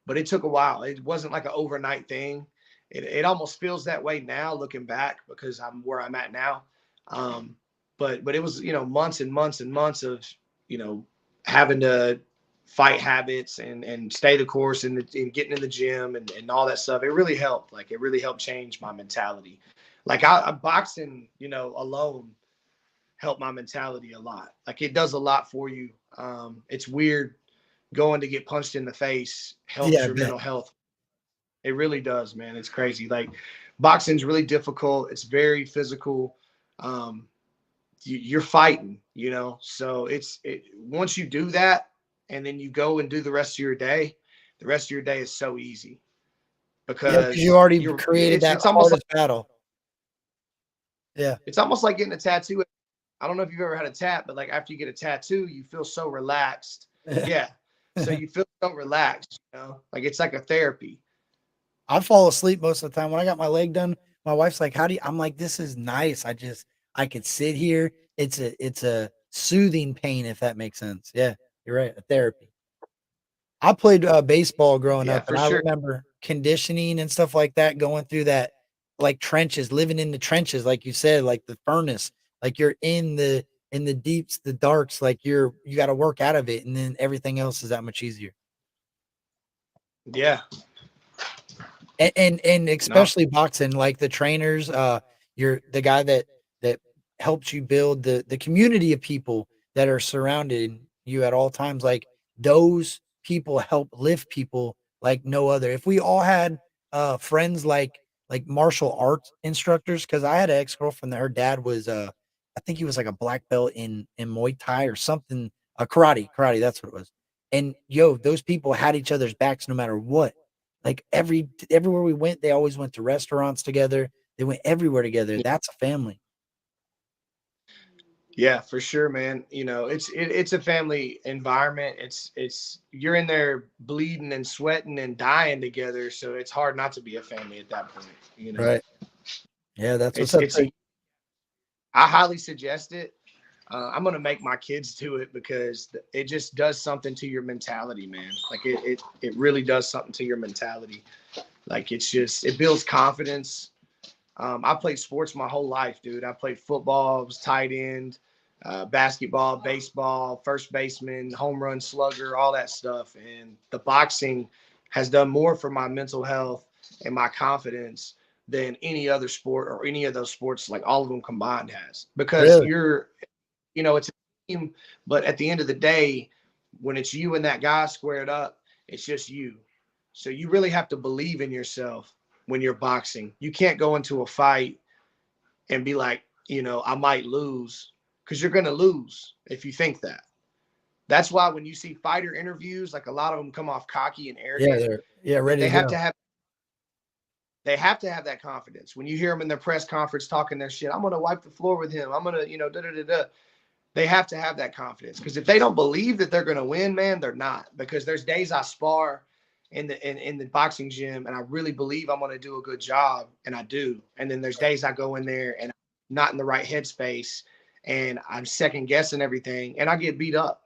But it took a while. It wasn't like an overnight thing. It almost feels that way now looking back because I'm where I'm at now. Um, but it was, you know, months and months and months of, you know, having to fight habits and stay the course and getting in the gym and all that stuff. It really helped. Like it really helped change my mentality. Like I boxing, you know, alone helped my mentality a lot. Like it does a lot for you. It's weird going to get punched in the face helps Yeah. I your bet. mental health. It really does, man. It's crazy. Like boxing's really difficult. It's very physical. Um, you're fighting, you know. So once you do that, and then you go and do the rest of your day. The rest of your day is so easy. Yeah, because you because already you're created that it's almost like hardest battle. Yeah. it's almost like getting a tattoo. I don't know if you've ever had a tat, but like after you get a tattoo, you feel so relaxed. Yeah. So you feel so relaxed, like it's like a therapy. I fall asleep most of the time. When I got my leg done, my wife's like, "How do you?" I'm like, "This is nice. I could sit here. It's a soothing pain, if that makes sense." Yeah, you're right. A therapy. I played baseball growing Yeah, up, and for I sure. remember conditioning and stuff like that, going through that, like trenches, living in the trenches, like you said, like the furnace, like you're in the deeps, the darks, like you got to work out of it, and then everything else is that much easier. Yeah. And No. especially boxing, like the trainers, you're the guy that helps you build the community of people that are surrounding you at all times. Like those people help lift people like no other. If we all had friends like martial arts instructors, because I had an ex-girlfriend that her dad was I think he was like a black belt in Muay Thai or something, karate, that's what it was. And yo, those people had each other's backs no matter what. Like everywhere we went, they always went to restaurants together. They went everywhere together. That's a family. Yeah, for sure, man. It's a family environment. It's you're in there bleeding and sweating and dying together, so it's hard not to be a family at that point. Right. Yeah, that's what's It's up it's there. a I highly suggest it. I'm gonna make my kids do it because it just does something to your mentality, man. Like it really does something to your mentality. Like it builds confidence. I played sports my whole life, dude. I played football, I was tight end, basketball, baseball, first baseman, home run slugger, all that stuff. And the boxing has done more for my mental health and my confidence than any other sport or any of those sports, like all of them combined, has. Because Really? it's a team, but at the end of the day, when it's you and that guy squared up, it's just you. So you really have to believe in yourself when you're boxing. You can't go into a fight and be like, I might lose, because you're going to lose if you think that. That's why when you see fighter interviews, like a lot of them come off cocky and Yeah, arrogant, they're but ready to go. they have to have that confidence. When you hear them in their press conference talking their shit, I'm going to wipe the floor with him. I'm going to, da da da da. They have to have that confidence, because if they don't believe that they're going to win, man, they're not. Because there's days I spar in the boxing gym and I really believe I'm going to do a good job, and I do. And then there's days I go in there and I'm not in the right headspace and I'm second guessing everything and I get beat up.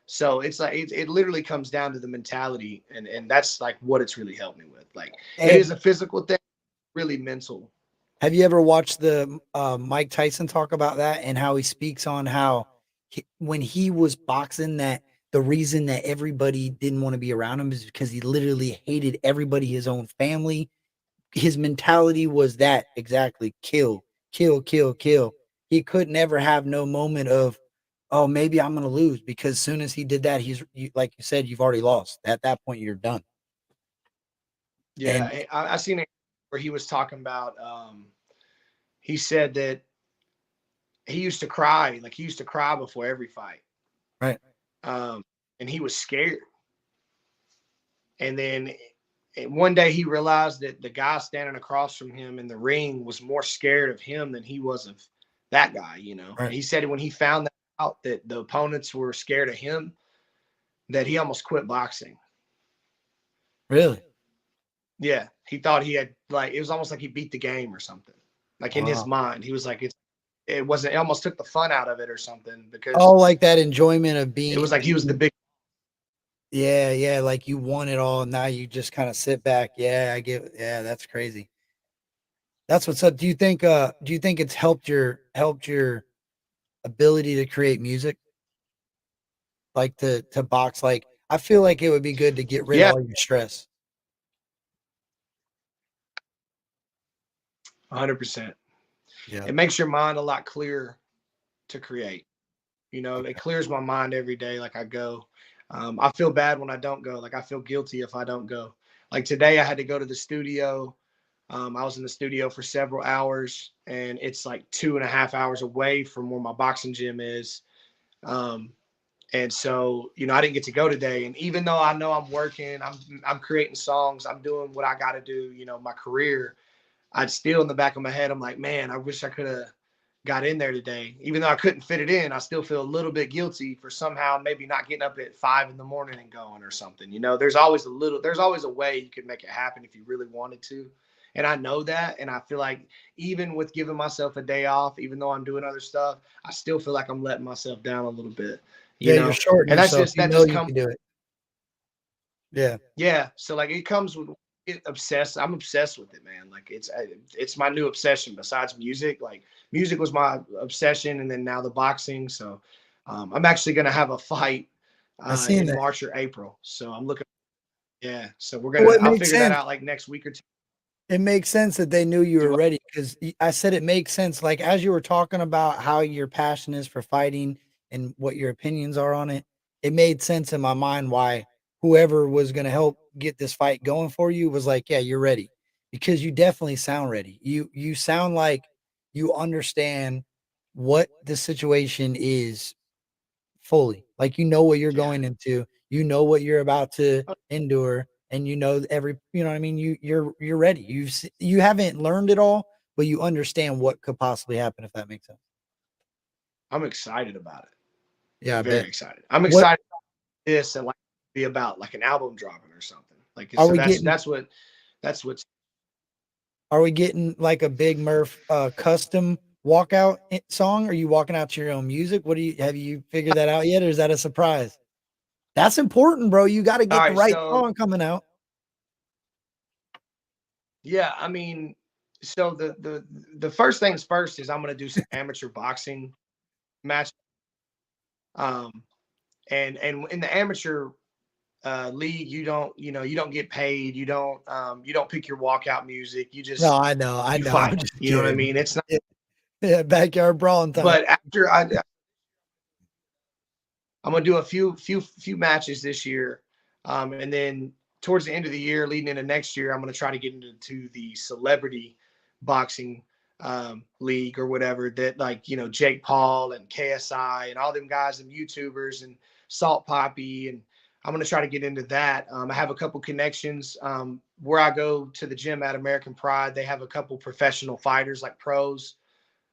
So it's like it literally comes down to the mentality, and that's like what it's really helped me with. Like it And is a physical thing, really mental. have you ever watched the Mike Tyson talk about that and how he speaks on how when he was boxing, that the reason that everybody didn't want to be around him is because he literally hated everybody, his own family. His mentality was that exactly: kill, kill, kill, kill. He could never have no moment of, oh, maybe I'm going to lose, because as soon as he did that, like you said, you've already lost. At that point, you're done. Yeah, And I seen it where he was talking about. He said that he used to cry, like he used to cry before every fight, right, um, and he was scared. And then one day he realized that the guy standing across from him in the ring was more scared of him than he was of that guy. And right, he said when he found out that the opponents were scared of him, that he almost quit boxing. really, Yeah, he thought he had, like, it was almost like he beat the game or something. Like in his wow. mind, he was like, it wasn't. It almost took the fun out of it or something, Oh, because like that enjoyment of it was being like he was the big. yeah, yeah, like you won it all. Now you just kind of sit back. Yeah, I get, yeah, that's crazy. That's what's up. Do you think it's helped your ability to create music? Like to box? Like I feel like it would be good to get rid of Yeah, all your stress. 100%. Yeah. It makes your mind a lot clearer to create. It Okay. clears my mind every day. Like I go, I feel bad when I don't go. Like I feel guilty if I don't go. Like today, I had to go to the studio. I was in the studio for several hours, and it's like 2.5 hours away from where my boxing gym is. Um, And so, I didn't get to go today. And even though I know I'm working, I'm creating songs, I'm doing what I got to do, my career, I'd still in the back of my head, I'm like, man, I wish I could have got in there today. Even though I couldn't fit it in, I still feel a little bit guilty for somehow maybe not getting up at 5 in the morning and going or something. There's always a way you could make it happen if you really wanted to. And I know that. And I feel like even with giving myself a day off, even though I'm doing other stuff, I still feel like I'm letting myself down a little bit, Yeah, you're shorting and yourself. You that know just you comes. can do it. Yeah. Yeah. So like it comes with obsessed. I'm obsessed with it, man. Like it's my new obsession besides music. Like music was my obsession. And then now the boxing. So I'm actually going to have a fight I seen in that. March or April. So I'm looking. Yeah. So Well, it I'll makes figure that sense. out like next week or two. It makes sense that they knew you Do were what? ready because I said it makes sense. Like as you were talking about how your passion is for fighting and what your opinions are on it, it made sense in my mind why whoever was going to help get this fight going for you was like, yeah, you're ready because you definitely sound ready. You sound like you understand what the situation is fully. Like you know what you're Yeah. going into, you know what you're about to endure, and you know every you know what I mean, you're ready. You haven't learned it all, but you understand what could possibly happen if that makes sense. I'm excited about it. Yeah, I Very bet. excited. I'm What excited about this and like be about like an album dropping or something. Like are so we getting that's what's are we getting like a Big Murph custom walkout song? Are you walking out to your own music? What do you have you figured that out yet, or is that a surprise? That's important, bro. You got to all get the right. right So song coming out. yeah, I mean, so the first things first is I'm gonna do some amateur boxing match. Um, and in the amateur league, you don't get paid. You don't pick your walkout music. No, I You know. I'm fight. just You know what I kidding. mean? It's not. Yeah, yeah, backyard brawling time. But I'm gonna do a few matches this year, and then towards the end of the year, leading into next year, I'm gonna try to get into the celebrity boxing league or whatever that like Jake Paul and KSI and all them guys and YouTubers and Salt Poppy and I'm gonna try to get into that. I have a couple connections where I go to the gym at American Pride. They have a couple professional fighters like pros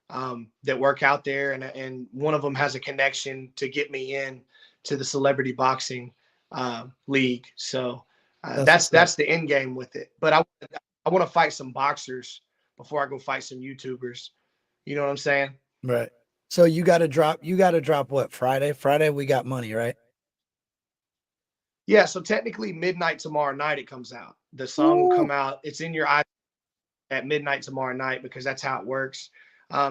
that work out there, and one of them has a connection to get me in to the celebrity boxing league. So That's what's up. that's the end game with it. But I want to fight some boxers before I go fight some YouTubers. You know what I'm saying? Right. So you gotta drop what, Friday? Friday we got money, right? Yeah. So technically, midnight tomorrow night it comes out. The song will Ooh. come out. It's in your eye at midnight tomorrow night because that's how it works.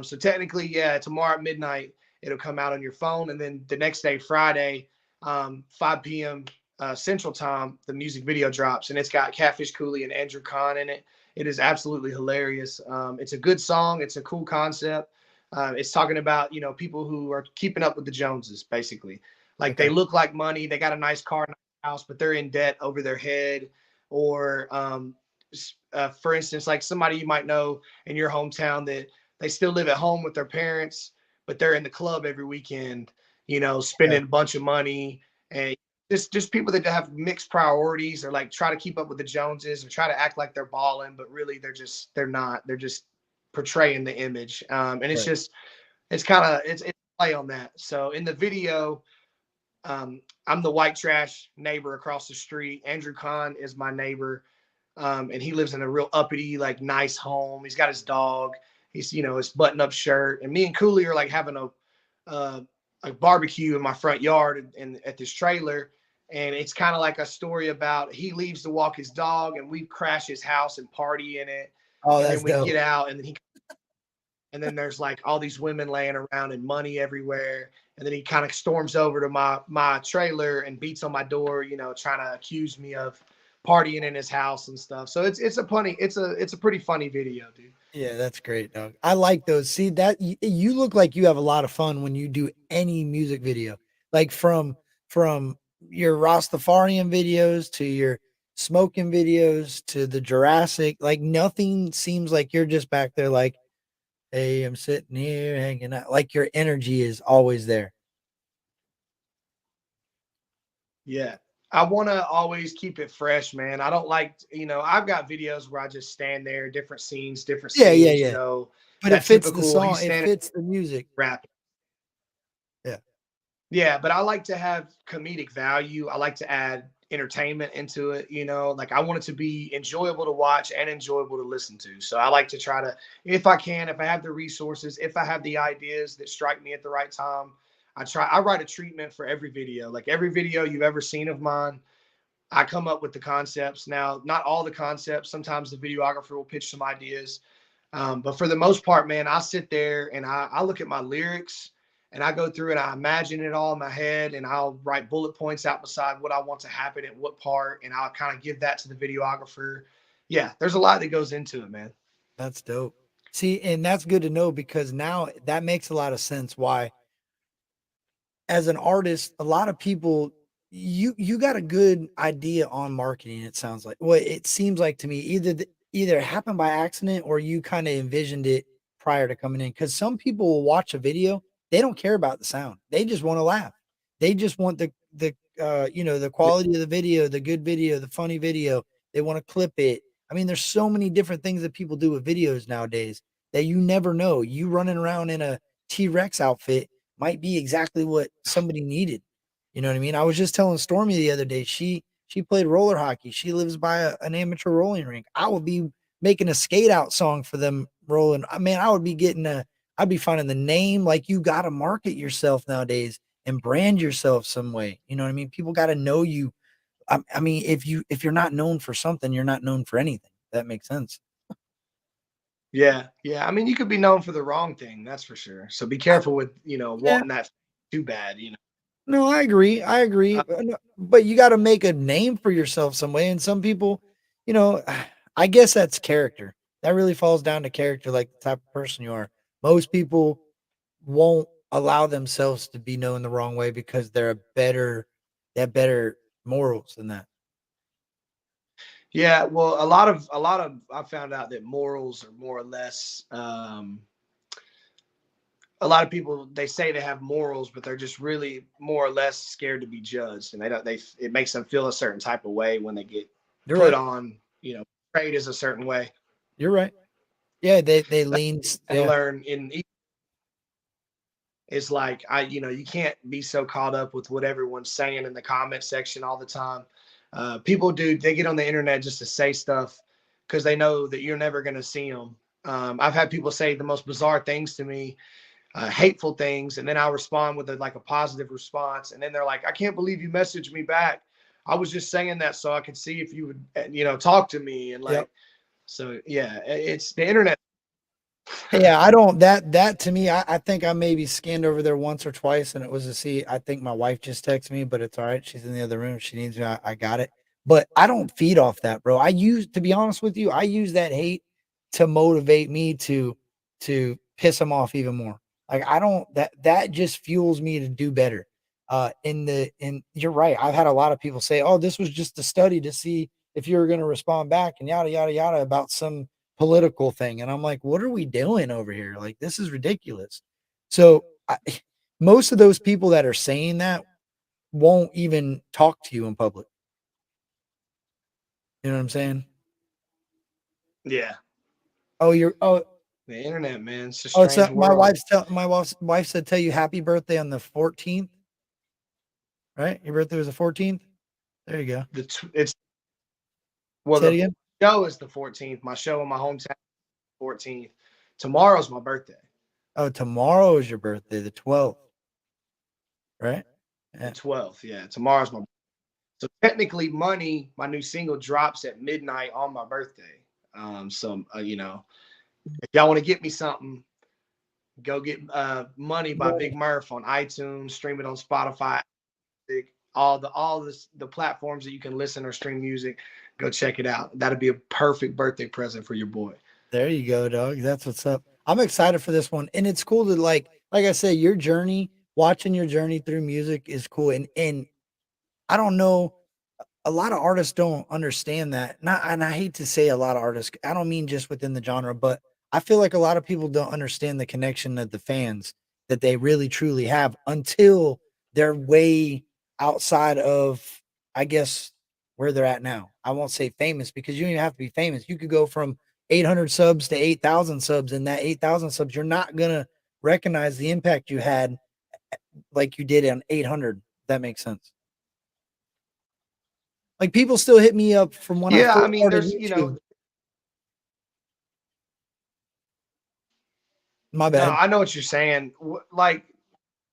So technically, yeah, tomorrow at midnight it'll come out on your phone, and then the next day, Friday, 5 p.m. Central Time, the music video drops, and it's got Catfish Cooley and Andrew Kahn in it. It is absolutely hilarious. It's a good song. It's a cool concept. It's talking about people who are keeping up with the Joneses, basically. Like they Okay. look like money, they got a nice car, nice house, but they're in debt over their head, or for instance, like somebody you might know in your hometown that they still live at home with their parents, but they're in the club every weekend, Yeah. spending a bunch of money, and just people that have mixed priorities or like try to keep up with the Joneses or try to act like they're balling, but really they're not. They're just portraying the image, and Right. it's kind of it's play on that. So in the video, I'm the white trash neighbor across the street. Andrew Kahn is my neighbor, and he lives in a real uppity, like nice home. He's got his dog. He's his button-up shirt, and me and Cooley are like having uh, a barbecue in my front yard and at this trailer. And it's kind of like a story about he leaves to walk his dog, and we crash his house and party in it, Oh, and that's then we dope. get out, and then there's like all these women laying around and money everywhere. And then he kind of storms over to my trailer and beats on my door, trying to accuse me of partying in his house and stuff. So it's a pretty funny video, dude. Yeah, that's great, dog. I like those. See that you look like you have a lot of fun when you do any music video. Like from your Rastafarian videos to your smoking videos to the Jurassic, like nothing seems like you're just back there like, hey, I'm sitting here hanging out. Like your energy is always there. Yeah. I want to always keep it fresh, man. I don't like, I've got videos where I just stand there, different Yeah, yeah, scenes, yeah. But it that fits the typical, song. he's It standing fits the music. rapping. Yeah, Yeah, but I like to have comedic value. I like to add entertainment into it, like I want it to be enjoyable to watch and enjoyable to listen to. So I like to try to, if I can, if I have the resources, if I have the ideas that strike me at the right time, I write a treatment for every video. Like every video you've ever seen of mine, I come up with the concepts. Now, not all the concepts. Sometimes the videographer will pitch some ideas. But for the most part, man, I sit there and I look at my lyrics and I go through and I imagine it all in my head and I'll write bullet points out beside what I want to happen at what part. And I'll kind of give that to the videographer. Yeah, there's a lot that goes into it, man. that's dope. See, and that's good to know because now that makes a lot of sense why as an artist, a lot of people you got a good idea on marketing, it sounds like. Well, it seems like to me either it happened by accident or you kind of envisioned it prior to coming in cuz some people will watch a video, they don't care about the sound. They just want to laugh. They just want the quality of the video, the funny video. They want to clip it. I mean, there's so many different things that people do with videos nowadays that you never know. You running around in a T-Rex outfit might be exactly what somebody needed. You know what I mean? I was just telling Stormy the other day, she played roller hockey. She lives by an amateur rolling rink. I would be making a skate out song for them rolling. I mean, I'd be finding the name. Like you got to market yourself nowadays and brand yourself some way. You know what I mean? People got to know you. I mean, if you're not known for something, you're not known for anything. That makes sense. Yeah. Yeah. I mean, you could be known for the wrong thing. That's for sure. So be I, careful with, yeah, wanting that too bad. no, I agree. I agree. Uh, No, but you got to make a name for yourself some way. And some people, you know, I guess that's character. That really falls down to character, like the type of person you are. Most people won't allow themselves to be known the wrong way because they have better morals than that. Yeah, well, a lot of I found out that morals are more or less a lot of people they say they have morals, but they're just really more or less scared to be judged, and they don't. They it makes them feel a certain type of way when they get You're put right. on, portrayed as a certain way. You're right. Yeah, they lean. And Yeah, learn in it's like you can't be so caught up with what everyone's saying in the comment section all the time. People do they get on the internet just to say stuff because they know that you're never going to see them. I've had people say the most bizarre things to me, hateful things, and then I'll respond with like a positive response, and then they're like, "I can't believe you messaged me back. I was just saying that so I could see if you would, talk to me." And yep. like, so yeah, it's the internet. Yeah, I don't that to me, I think I maybe scanned over there once or twice and it was to see I think my wife just texted me, but it's all right. She's in the other room. If she needs me. I got it. But I don't feed off that, bro. I use to be honest with you, I use that hate to motivate me to piss them off even more. Like I don't that just fuels me to do better. In you're right. I've had a lot of people say, "Oh, this was just a study to see if you were going to respond back and yada yada yada about some political thing." And I'm like, what are we doing over here? Like, this is ridiculous. So, most of those people that are saying that won't even talk to you in public. You know what I'm saying? Yeah, Oh, you're the internet, man, it's a so strange my world. wife said tell you happy birthday on the 14th, right? Your birthday was the 14th. There you go. It's well, Say it the again. show is the 14th. My show in my hometown, 14th. Tomorrow's my birthday, Oh, tomorrow is your birthday, the 12th, right? the Yeah. 12th. Yeah, tomorrow's my. So technically, Money, my new single, drops at midnight on my birthday. So if y'all want to get me something, go get Money by Big Murph on iTunes, stream it on Spotify, all the platforms that you can listen or stream music. Go check it out. That'd be a perfect birthday present for your boy. There you go, dog. That's what's up. I'm excited for this one. And it's cool to like I said, your journey, watching your journey through music is cool. And I don't know, a lot of artists don't understand that. Not and I hate to say a lot of artists, I don't mean just within the genre, but I feel like a lot of people don't understand the connection of the fans that they really truly have until they're way outside of I guess, where they're at now. I won't say famous because you don't even have to be famous. You could go from 800 subs to 8,000 subs, and that 8,000 subs, you're not going to recognize the impact you had like you did on 800. If that makes sense. Like, people still hit me up from when I Yeah, I first mean, started there's, YouTube. My no, bad. I know what you're saying. Like,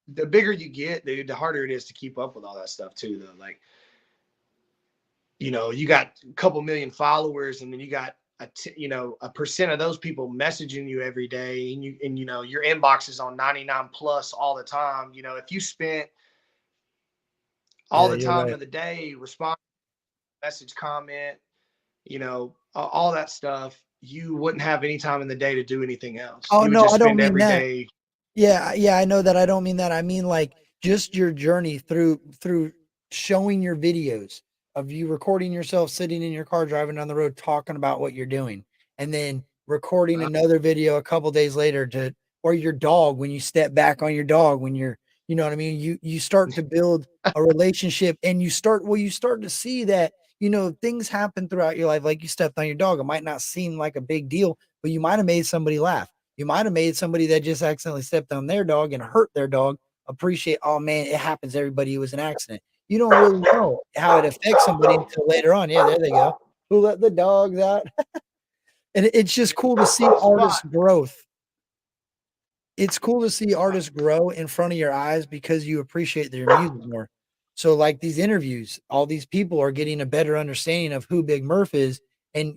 the bigger you get, dude, the harder it is to keep up with all that stuff too, though. Like, you got a couple million followers, and then you got a percent of those people messaging you every day, and your inbox is on 99 plus all the time. If you spent all Yeah, the you're time right. of the day respond, message, comment, all that stuff, you wouldn't have any time in the day to do anything else. Oh, You would no, just I don't spend mean every that. day. Yeah, yeah, I know that. I don't mean that. I mean, like, just your journey through showing your videos of you recording yourself sitting in your car driving down the road talking about what you're doing, and then recording uh, another video a couple days later to, or your dog, when you step back on your dog when you're, you know what I mean? You start to build a relationship, and you start to see that, things happen throughout your life. Like, you stepped on your dog. It might not seem like a big deal, but you might have made somebody laugh. You might have made somebody that just accidentally stepped on their dog and hurt their dog appreciate, oh man, it happens to everybody. It was an accident. You don't really know how it affects somebody until later on. Yeah, there they go. Who let the dogs out? And it's just cool to see artists spot. growth. It's cool to see artists grow in front of your eyes because you appreciate their music more. So, like, these interviews, all these people are getting a better understanding of who Big Murph is. And,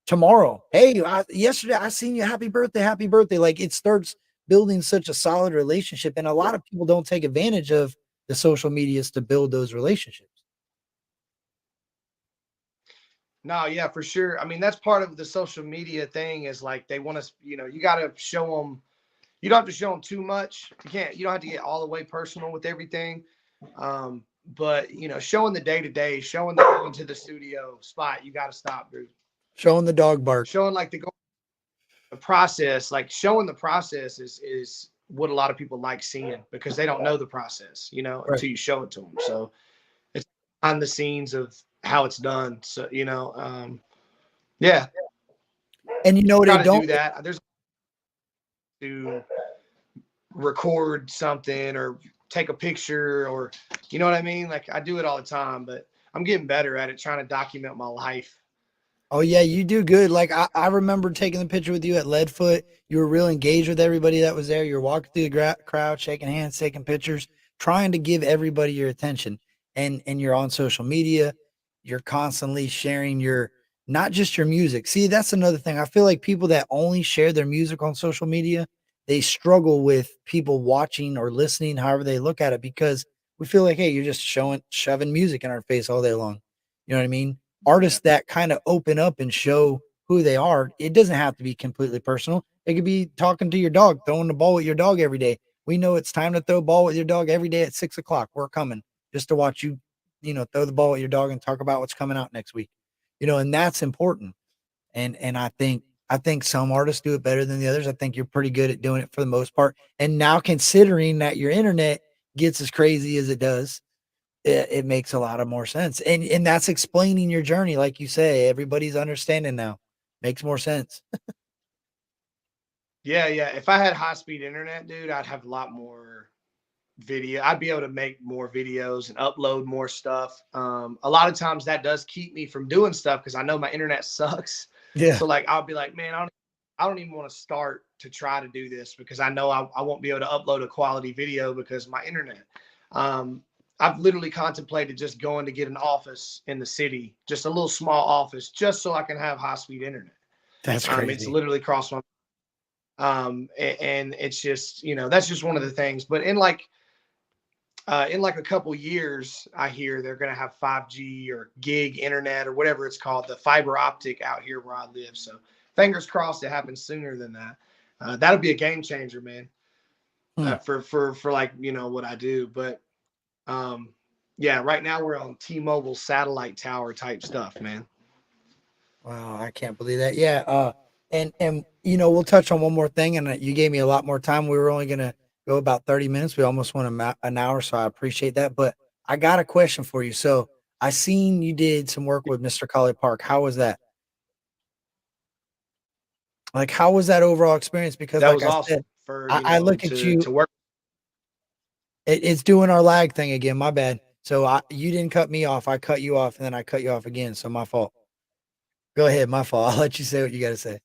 tomorrow, hey, yesterday I seen you, happy birthday, happy birthday. Like, it starts building such a solid relationship. And a lot of people don't take advantage of the social medias to build those relationships. No, yeah, for sure. I mean, that's part of the social media thing, is like they want to, you got to show them. You don't have to show them too much. You don't have to get all the way personal with everything. But showing the day to day, showing the going to the studio spot, you got to stop, dude. Showing the dog bark. Showing like the process, like showing the process is what a lot of people like seeing, because they don't know the process, Right. until you show it to them. So it's behind the scenes of how it's done. So, yeah, And they got to do don't. that. There's to record something or take a picture, or you know what I mean? Like, I do it all the time, but I'm getting better at it, trying to document my life. Oh yeah, you do good. Like, I remember taking the picture with you at Leadfoot. You were real engaged with everybody that was there. You're walking through the crowd, shaking hands, taking pictures, trying to give everybody your attention. And you're on social media. You're constantly sharing your, not just your music. See, that's another thing. I feel like people that only share their music on social media, they struggle with people watching or listening, however they look at it, because we feel like, hey, you're just shoving music in our face all day long. You know what I mean? Artists that kind of open up and show who they are. It doesn't have to be completely personal. It could be talking to your dog, throwing the ball with your dog every day. We know it's time to throw a ball with your dog every day at 6 o'clock. We're coming just to watch you, throw the ball with your dog and talk about what's coming out next week. And that's important. And I think some artists do it better than the others. I think you're pretty good at doing it for the most part. And now, considering that your internet gets as crazy as it does, it makes a lot of more sense. And that's explaining your journey. Like you say, everybody's understanding now. Makes more sense. Yeah, yeah. If I had high speed internet, dude, I'd have a lot more video. I'd be able to make more videos and upload more stuff. A lot of times that does keep me from doing stuff because I know my internet sucks. Yeah. So like I'll be like, man, I don't even want to start to try to do this because I know I won't be able to upload a quality video because of my internet. Um, I've literally contemplated just going to get an office in the city, just a little small office, just so I can have high speed internet. That's It's crazy. literally crossed my and it's just that's just one of the things. But in like a couple years, I hear they're going to have 5G or gig internet or whatever it's called, the fiber optic out here where I live. So fingers crossed it happens sooner than that. That'll be a game changer, man. Hmm. For like what I do. But um, yeah, right now we're on T-Mobile satellite tower type stuff, man. Wow, I can't believe that. Yeah. And we'll touch on one more thing. And you gave me a lot more time. We were only gonna go about 30 minutes. We almost went an hour, so I appreciate that. But I got a question for you. So I seen you did some work with Mr. Collie Park. How was that? Like, how was that overall experience? Because That like was I awesome said, for, I look at you, to work. it's doing our lag thing again. My bad. So you didn't cut me off. I cut you off and then I cut you off again. So my fault. Go ahead. My fault. I'll let you say what you got to say.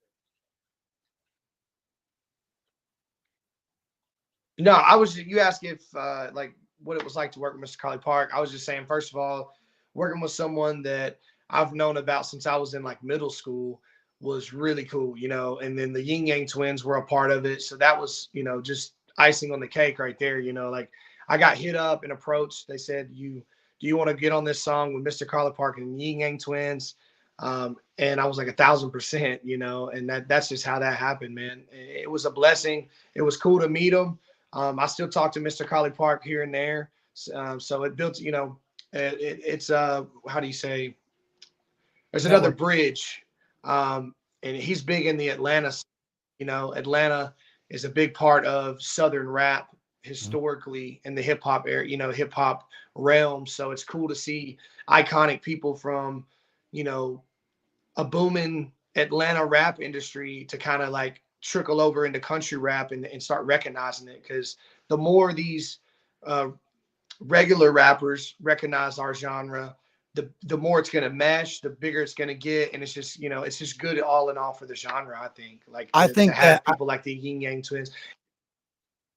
No, you asked if like what it was like to work with Mr. Collie Park. I was just saying, first of all, working with someone that I've known about since I was in like middle school was really cool, and then the Yin Yang twins were a part of it. So that was, just icing on the cake right there, like I got hit up and approached. They said, do you want to get on this song with Mr. Collie Park and the Yin Yang twins? And I was like 1,000%, and that's just how that happened, man. It was a blessing. It was cool to meet them. I still talk to Mr. Collie Park here and there. So it built, it's how do you say? There's another Network. bridge, and he's big in the Atlanta. Atlanta is a big part of Southern rap Mhm. historically in the hip hop area, hip hop realm. So it's cool to see iconic people from, you know, a booming Atlanta rap industry to kind of like trickle over into country rap and start recognizing it. Because the more these uh, regular rappers recognize our genre, the more it's gonna mesh, the bigger it's gonna get, and it's just good all in all for the genre. I think like I to think that have people like the Yin Yang Twins.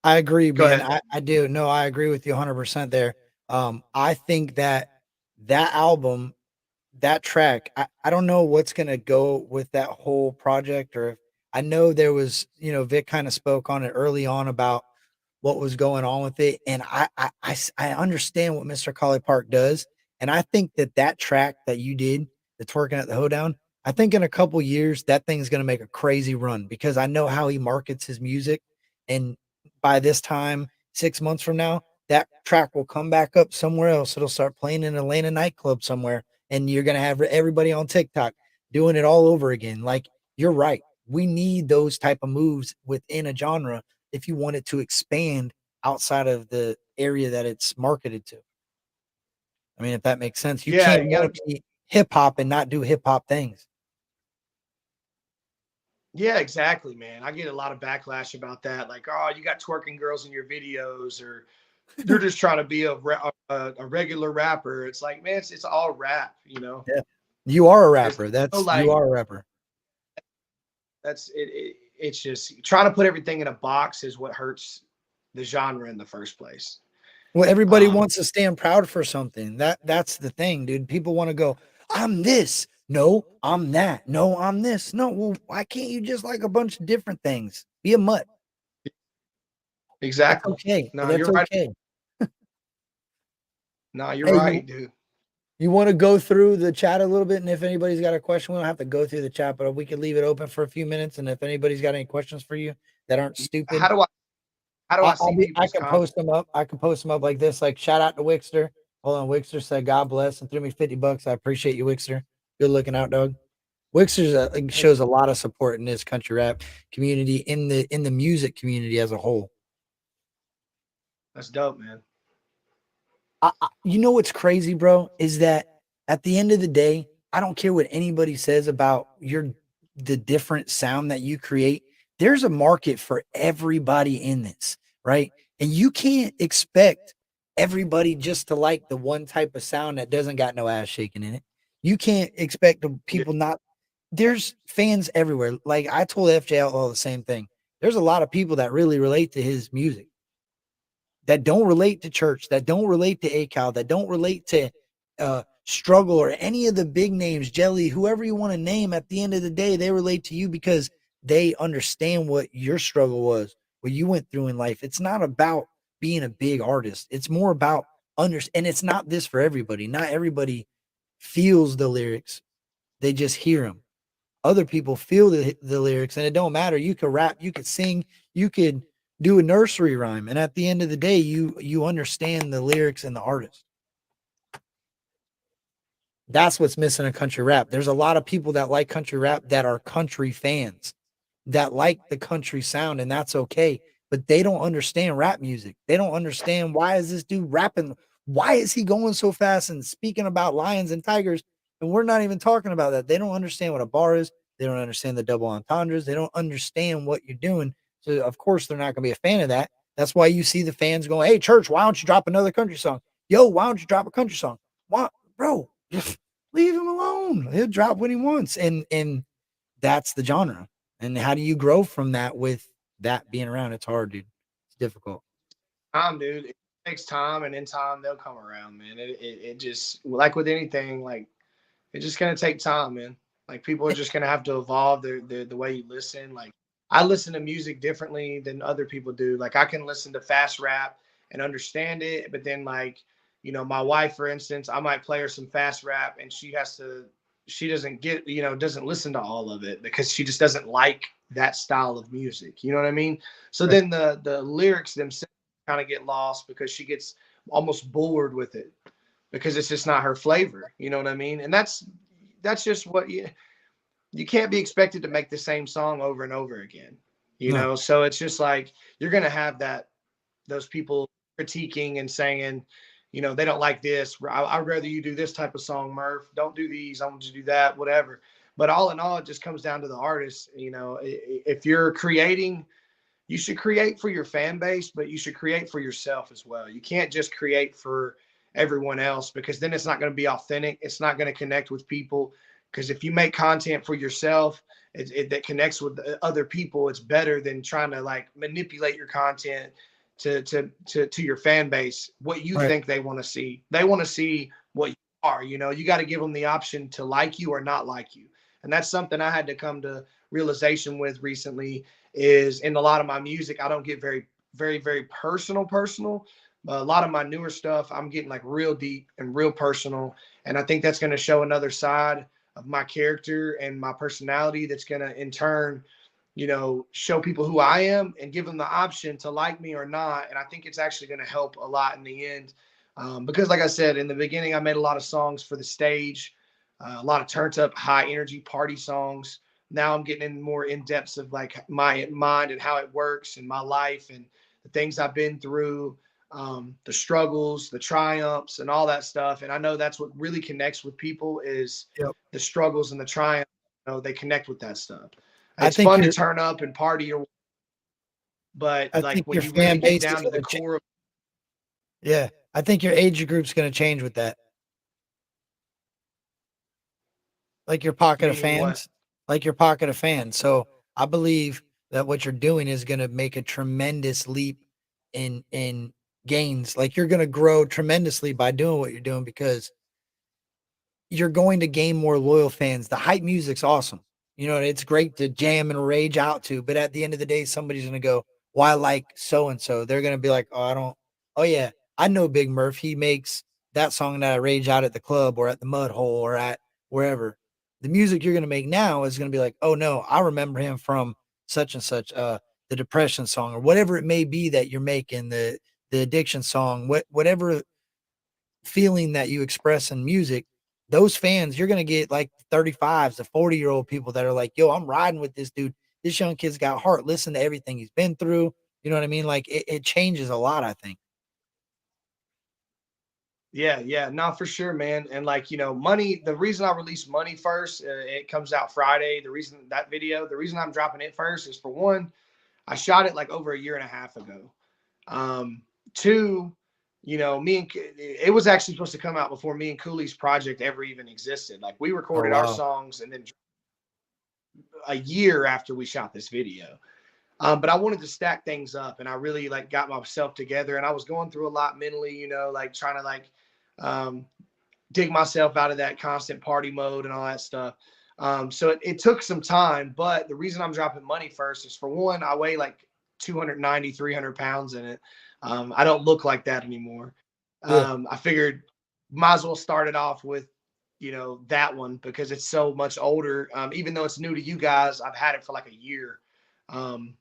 I agree, Go man. ahead. I do. No, I agree with you 100% there. I think that that album, that track, I don't know what's gonna go with that whole project, or I know there was, Vic kind of spoke on it early on about what was going on with it, and I understand what Mr. Collie Park does, and I think that that track that you did, the twerking at the hoedown, I think in a couple years that thing's gonna make a crazy run because I know how he markets his music, and by this time, 6 months from now, that track will come back up somewhere else. It'll start playing in an Atlanta nightclub somewhere, and you're gonna have everybody on TikTok doing it all over again. Like you're right. We need those type of moves within a genre if you want it to expand outside of the area that it's marketed to. I mean, if that makes sense, you Yeah, can't you want gotta. to be hip hop and not do hip hop things. Yeah, exactly, man. I get a lot of backlash about that. Like, oh, you got twerking girls in your videos, or you're just trying to be a regular rapper. It's like, man, it's all rap, Yeah. You are a It's rapper. You like are a rapper. it's just trying to put everything in a box is what hurts the genre in the first place. Well, everybody Um, wants to stand proud for something. That's the thing, dude. People want to go, I'm this. No, I'm that. No, I'm this. No, well, why can't you just like a bunch of different things? Be a mutt. That's exactly. okay. No, That's you're right. okay. No, you're Hey, right, dude. you want to go through the chat a little bit, and if anybody's got a question, we don't have to go through the chat, but we can leave it open for a few minutes. And if anybody's got any questions for you that aren't stupid, How do I how do I see I people's can comments? post them up. I can post them up like this. Like shout out to Wixter. Hold on, Wixter said God bless and threw me $50. I appreciate you, Wixter. Good looking out, dog. Wixter shows a lot of support in this country rap community, in the music community as a whole. That's dope, man. You know what's crazy, bro, is that at the end of the day, I don't care what anybody says about the different sound that you create. There's a market for everybody in this, right? And you can't expect everybody just to like the one type of sound that doesn't got no ass shaking in it. You can't expect the Yeah. people not there's fans everywhere. Like I told FJ Outlaw the same thing. There's a lot of people that really relate to his music that don't relate to church, that don't relate to ACAL, that don't relate to Struggle or any of the big names, Jelly, whoever you want to name. At the end of the day, they relate to you because they understand what your struggle was, what you went through in life. It's not about being a big artist. It's more about and it's not this for everybody. Not everybody feels the lyrics. They just hear them. Other people feel the lyrics, and it don't matter. You could rap, you could sing, you could do a nursery rhyme, and at the end of the day, you understand the lyrics and the artist. That's what's missing in country rap. There's a lot of people that like country rap that are country fans that like the country sound, and that's okay. But they don't understand rap music. They don't understand why is this dude rapping? why is he going so fast and speaking about lions and tigers? And we're not even talking about that. They don't understand what a bar is. They don't understand the double entendres. They don't understand what you're doing. So of course they're not going to be a fan of that. That's why you see the fans going, "Hey, church, why don't you drop another country song? Yo, why don't you drop a country song? Why, bro? Just leave him alone. He'll drop when he wants." And that's the genre. And how do you grow from that with that being around? It's hard, dude. It's difficult. Dude. It takes time, and in time they'll come around, man. It just, like with anything, like it's just gonna take time, man. Like people are just gonna have to evolve the way you listen. Like I listen to music differently than other people do. Like I can listen to fast rap and understand it, but then like, my wife, for instance, I might play her some fast rap and she doesn't get, doesn't listen to all of it because she just doesn't like that style of music. You know what I mean? So Right. then the lyrics themselves kind of get lost because she gets almost bored with it because it's just not her flavor. You know what I mean? And that's just what you can't be expected to make the same song over and over again. No. So it's just like you're gonna have those people critiquing and saying, they don't like this. I'd rather you do this type of song, Murph. Don't do these. I want you to do that, whatever. But all in all, it just comes down to the artist. If you're creating, you should create for your fan base, but you should create for yourself as well. You can't just create for everyone else because then it's not going to be authentic. It's not going to connect with people. Because if you make content for yourself that connects with other people, it's better than trying to like manipulate your content to your fan base, what you Right. think they want to see. They want to see what you are. You got to give them the option to like you or not like you. And that's something I had to come to realization with recently is in a lot of my music, I don't get very, very, very personal. But a lot of my newer stuff, I'm getting like real deep and real personal. And I think that's going to show another side of my character and my personality that's going to in turn, show people who I am and give them the option to like me or not. And I think it's actually going to help a lot in the end. Because like I said, in the beginning, I made a lot of songs for the stage, a lot of turned up high energy party songs. Now I'm getting in more in depths of like my mind and how it works and my life and the things I've been through, the struggles, the triumphs, and all that stuff. And I know that's what really connects with people is Yep. the struggles and the triumphs. They connect with that stuff. I It's think fun to your turn up and party, but I like think when your you really fan get base is down to the gonna core of, yeah. I think your age group's gonna change with that. Like your pocket of meaning what? fans. Like your pocket of fans. So I believe that what you're doing is gonna make a tremendous leap in gains. Like you're gonna grow tremendously by doing what you're doing because you're going to gain more loyal fans. The hype music's awesome. It's great to jam and rage out to, but at the end of the day, somebody's going to go, "Well, I like so and so." They're going to be like, "Oh, I don't. Oh, yeah, I know Big Murph. He makes that song that I rage out at the club or at the mud hole or at wherever." The music you're going to make now is going to be like, "Oh, no, I remember him from such and such, the depression song or whatever it may be that you're making, the addiction song, whatever feeling that you express in music, those fans, you're gonna get like 35s to 40-year-old people that are like, yo, I'm riding with this dude. This young kid's got heart. Listen to everything he's been through. You know what I mean? Like it changes a lot, I think. Yeah, no, for sure, man. And like, money, the reason I released Money first, it comes out Friday. The reason I'm dropping it first is for one, I shot it like over a year and a half ago. Two, it was actually supposed to come out before me and Cooley's project ever even existed. Like we Oh recorded our wow. songs and then a year after we shot this video. But I wanted to stack things up and I really like got myself together and I was going through a lot mentally, like trying to like um, dig myself out of that constant party mode and all that stuff. So it took some time, but the reason I'm dropping Money first is for one, I weigh like 290, 300 pounds in it. I don't look like that anymore. Yeah. I figured might as well start it off with, that one because it's so much older. Even though it's new to you guys, I've had it for like a year. Um,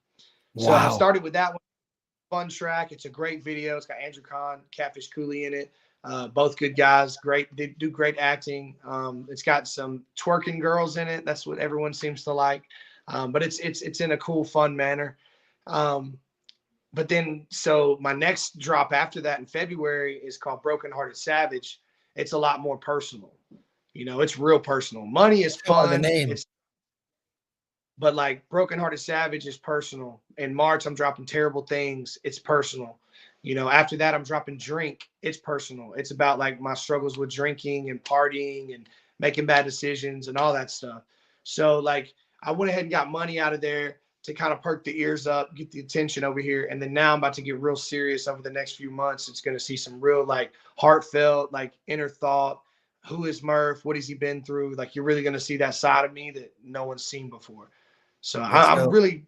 so I Wow. started with that one, fun track. It's a great video. It's got Andrew Kahn, Catfish Cooley in it. Both good guys. Great. They do great acting. It's got some twerking girls in it. That's what everyone seems to like. But it's in a cool, fun manner. Um, but then so my next drop after that in February is called Broken Hearted Savage. It's a lot more personal. You know, it's real personal. Money is Tell by the fun. name. It's but like Broken Hearted Savage is personal. In March, I'm dropping Terrible Things. It's personal. You know, after that, I'm dropping Drink. It's personal. It's about like my struggles with drinking and partying and making bad decisions and all that stuff. So like I went ahead and got Money out of there to kind of perk the ears up, get the attention over here. And then now I'm about to get real serious over the next few months. It's going to see some real like heartfelt, like inner thought. Who is Murph? What has he been through? Like you're really going to see that side of me that no one's seen before. So That's I'm dope. really,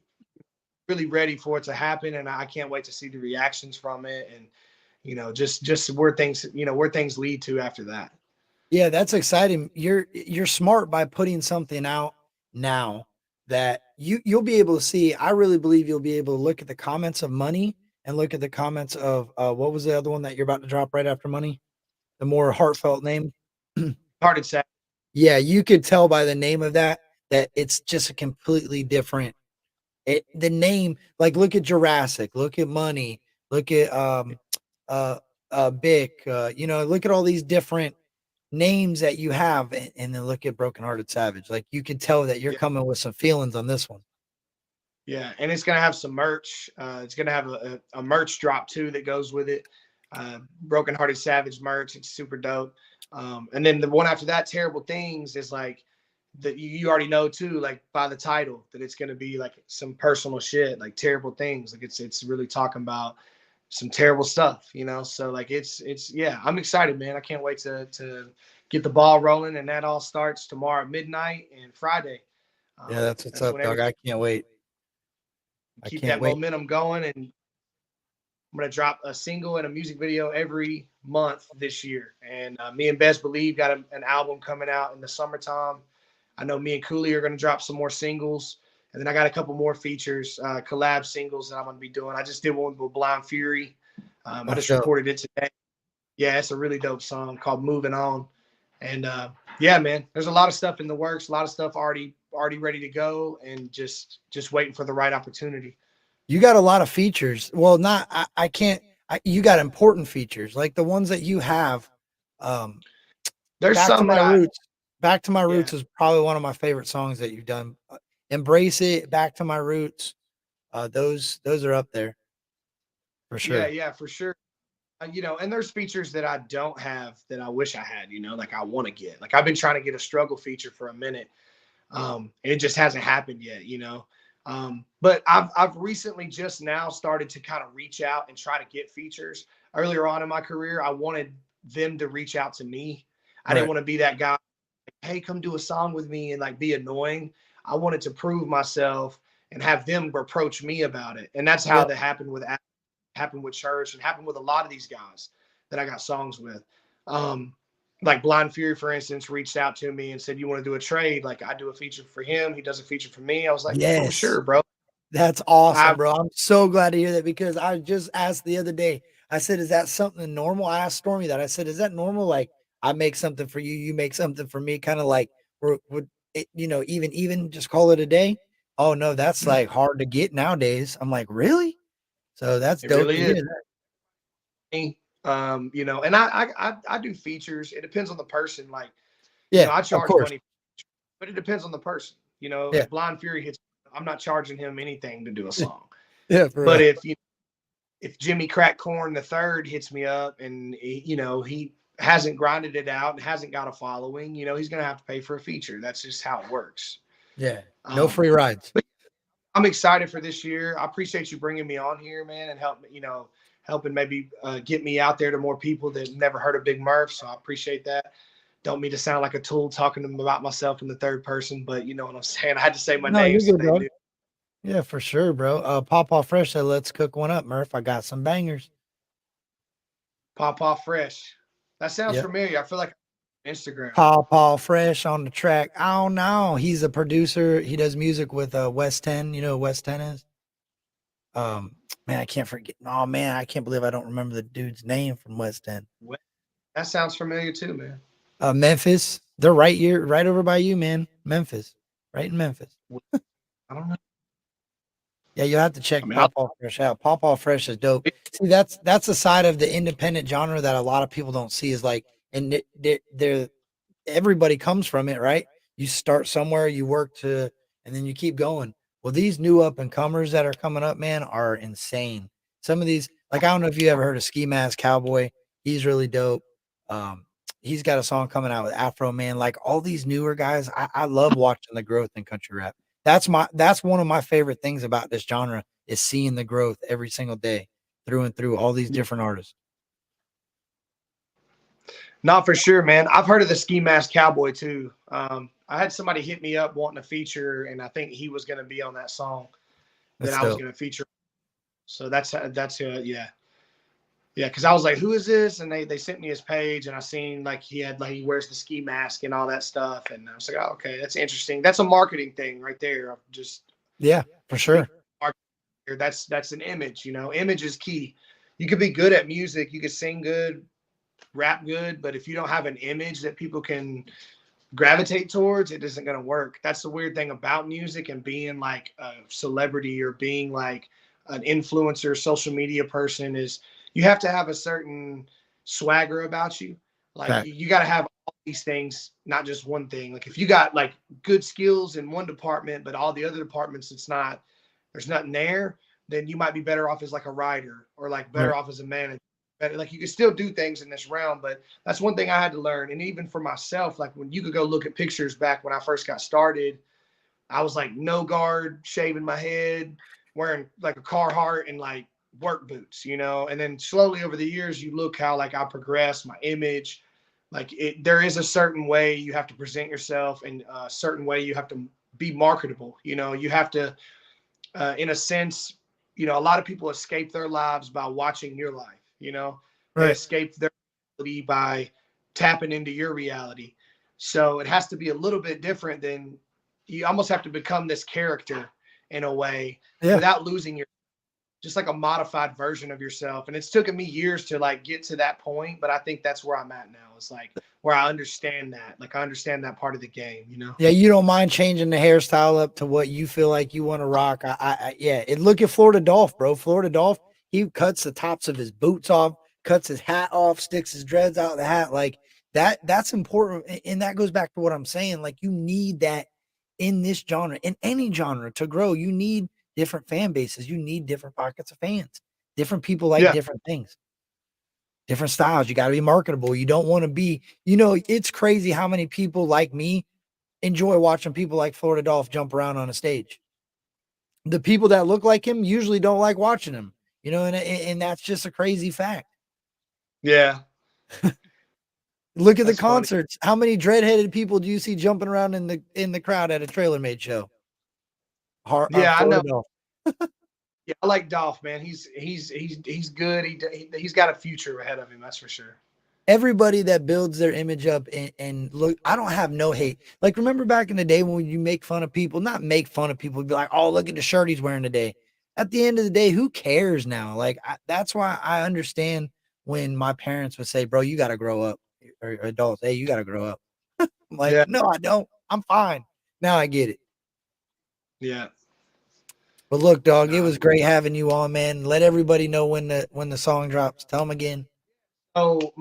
really ready for it to happen, and I can't wait to see the reactions from it, and you know, just where things, you know, where things lead to after that. Yeah, that's exciting. You're smart by putting something out now that you'll be able to see. I really believe you'll be able to look at the comments of Money and look at the comments of what was the other one that you're about to drop right after Money? The more heartfelt name. Hearted sad. Yeah, you could tell by the name of that that it's just a completely different the name, like look at Jurassic, look at Money, look at uh Bic, you know, look at all these different names that you have, and then look at Broken Hearted Savage. Like you can tell that you're Yeah, coming with some feelings on this one. yeah, and it's gonna have some merch. It's gonna have a merch drop too that goes with it. Broken Hearted Savage merch. It's super dope. And then the one after that, Terrible Things, is like that you already know too, like by the title, that it's gonna be like some personal shit, like Terrible Things. Like it's really talking about some terrible stuff, you know. So like it's yeah, I'm excited, man. I can't wait to get the ball rolling, and that all starts tomorrow at midnight and Friday. Yeah, that's what's That's up, when dog. everything I can't wait. I keep can't that wait. momentum going, and I'm gonna drop a single and a music video every month this year. And me and Best Believe got an album coming out in the summertime. I know me and Cooley are gonna drop some more singles, and then I got a couple more features, collab singles that I'm gonna be doing. I just did one with Blind Fury. I That's just dope. recorded it today. Yeah, it's a really dope song called "Moving On," and yeah, man, there's a lot of stuff in the works, a lot of stuff already ready to go, and just waiting for the right opportunity. You got a lot of features. Well, not I can't. You got important features like the ones that you have. Um, There's Back to some My that I Roots. Back to My yeah Roots is probably one of my favorite songs that you've done. Embrace It, Back to My Roots. Those are up there for yeah sure. yeah for sure. You know, and there's features that I don't have that I wish I had. You know, like I want to get. Like I've been trying to get a struggle feature for a minute, and it just hasn't happened yet. You know, but I've recently just now started to kind of reach out and try to get features. Earlier on in my career, I wanted them to reach out to me. I didn't Right. want to be that guy. Like, hey, come do a song with me and like be annoying. I wanted to prove myself and have them approach me about it. And that's how Yep. that happened with Church and happened with a lot of these guys that I got songs with. Um, like Blind Fury, for instance, reached out to me and said, "You want to do a trade? Like I do a feature for him, he does a feature for me." I was like, "For Yes. sure, bro." That's awesome, I bro. I'm so glad to hear that because I just asked the other day. I said, "Is that something normal?" I asked Stormy that. I said, "Is that normal? Like I make something for you, you make something for me, kind of like would it, you know, even just call it a day?" Oh no, that's like hard to get nowadays. I'm like, really? So that's it dope really to is. hear that. You know, and I do features. It depends on the person. Like, you know, Yeah, I of charge course. money, but it depends on the person. You know, Yeah, if Blind Fury hits, I'm not charging him anything to do a song. yeah, for But real. if Jimmy Crack Corn the third hits me up and you know he hasn't grinded it out and hasn't got a following, you know he's gonna have to pay for a feature. That's just how it works. Yeah, no Um, free rides. but I'm excited for this year. I appreciate you bringing me on here, man, and helping maybe get me out there to more people that never heard of Big Murph. So I appreciate that. Don't mean to sound like a tool talking to them about myself in the third person, but you know what I'm saying. I had to say my No, name you're so good, they dog. knew. Yeah, for sure, bro. Papa Fresh said, "Let's cook one up, Murph. I got some bangers." Pop off fresh. That sounds Yep. familiar. I feel like Instagram. Paw Fresh on the track. Oh no, he's a producer. He does music with West 10. You know who West 10 is? Man, I can't forget. Oh man, I can't believe I don't remember the dude's name from West 10. That sounds familiar too, man. Memphis. They're right here, right over by you, man. Memphis. Right in Memphis. I don't know. Yeah, you have to I check mean, Pawpaw Fresh out. Pawpaw Fresh is dope. See, that's a side of the independent genre that a lot of people don't see is like, and they're everybody comes from it, right? You start somewhere, you work to, and then you keep going. Well, these new up and comers that are coming up, man, are insane. Some of these, like, I don't know if you ever heard of Ski Mask Cowboy. He's really dope. Um, he's got a song coming out with Afro Man. Like all these newer guys, I love watching the growth in country rap. That's one of my favorite things about this genre is seeing the growth every single day through and through all these different artists. not for sure, man. I've heard of the Ski Mask Cowboy too. I had somebody hit me up wanting a feature, and I think he was going to be on that song that That's I was dope. going to feature. So yeah. Yeah, because I was like, "Who is this?" And they sent me his page, and I seen like he wears the ski mask and all that stuff, and I was like, "Oh, okay, that's interesting. That's a marketing thing right there. I'm just Yeah, for sure. that's an image. Image is key. You could be good at music, you could sing good, rap good, but if you don't have an image that people can gravitate towards, it isn't going to work. That's the weird thing about music and being like a celebrity or being like an influencer, social media person is you have to have a certain swagger about you. Like Fact. you got to have all these things, not just one thing. Like if you got like good skills in one department, but all the other departments, there's nothing there, then you might be better off as like a writer or like better Right. off as a manager. But like you can still do things in this realm, but that's one thing I had to learn. And even for myself, like when you could go look at pictures back when I first got started, I was like no guard, shaving my head, wearing like a Carhartt and like work boots, And then slowly over the years, you look how like I progressed, my image, there is a certain way you have to present yourself and a certain way you have to be marketable. You have to, in a sense, a lot of people escape their lives by watching your life. They Right. escape their reality by tapping into your reality. So it has to be a little bit different than you almost have to become this character in a way Yeah. without losing your just like a modified version of yourself. And it's taken me years to like get to that point, but I think that's where I'm at now. It's like where I understand that. Like I understand that part of the game. Yeah, you don't mind changing the hairstyle up to what you feel like you want to rock. Yeah. And look at Florida Dolph, bro. Florida Dolph, he cuts the tops of his boots off, cuts his hat off, sticks his dreads out of the hat. Like that's important. And that goes back to what I'm saying. Like you need that in this genre, in any genre to grow. You need different fan bases. You need different pockets of fans. Different people like Yeah. different things, different styles. You got to be marketable. You don't want to be, it's crazy how many people like me enjoy watching people like Florida Dolph jump around on a stage. The people that look like him usually don't like watching him, and that's just a crazy fact. Yeah. Look at the That's funny. concerts. How many dreadheaded people do you see jumping around in the crowd at a Trailer Made show? Yeah, I know. Florida Dolph. Yeah, I like Dolph, man. He's good. He's got a future ahead of him. That's for sure. Everybody that builds their image up and look, I don't have no hate. Like, remember back in the day when you make fun of people, not make fun of people, be like, oh, look at the shirt he's wearing today. At the end of the day, who cares now? Like, that's why I understand when my parents would say, bro, you got to grow up, or adults, hey, you got to grow up. I'm like, Yeah, no, I don't. I'm fine. Now I get it. yeah. But look, dog, it Nah. was great having you on, man. Let everybody know when the song drops. Tell them again. So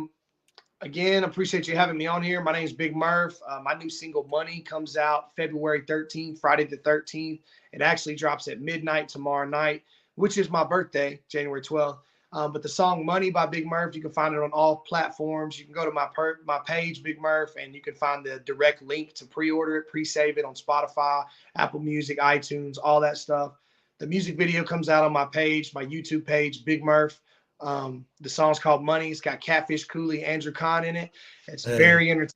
again, appreciate you having me on here. My name is Big Murph. My new single "Money" comes out February 13th, Friday the 13th. It actually drops at midnight tomorrow night, which is my birthday, January 12th. But the song "Money" by Big Murph, you can find it on all platforms. You can go to my page, Big Murph, and you can find the direct link to pre-order it, pre-save it on Spotify, Apple Music, iTunes, all that stuff. The music video comes out on my page, my YouTube page, Big Murph. The song's called "Money." It's got Catfish Cooley, Andrew Kahn in it. It's Yeah. very entertaining.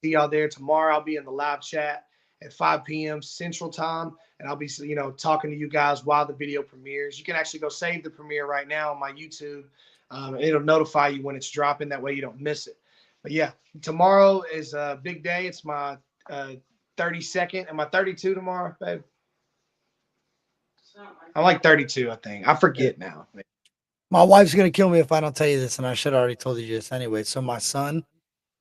See y'all there tomorrow. I'll be in the live chat at 5 p.m. Central Time, and I'll be talking to you guys while the video premieres. You can actually go save the premiere right now on my YouTube. And it'll notify you when it's dropping. That way you don't miss it. But yeah, tomorrow is a big day. It's my 32nd. Am I 32 tomorrow, babe? I'm like 32, I think. I forget now. My wife's gonna kill me if I don't tell you this, and I should have already told you this anyway. So my son,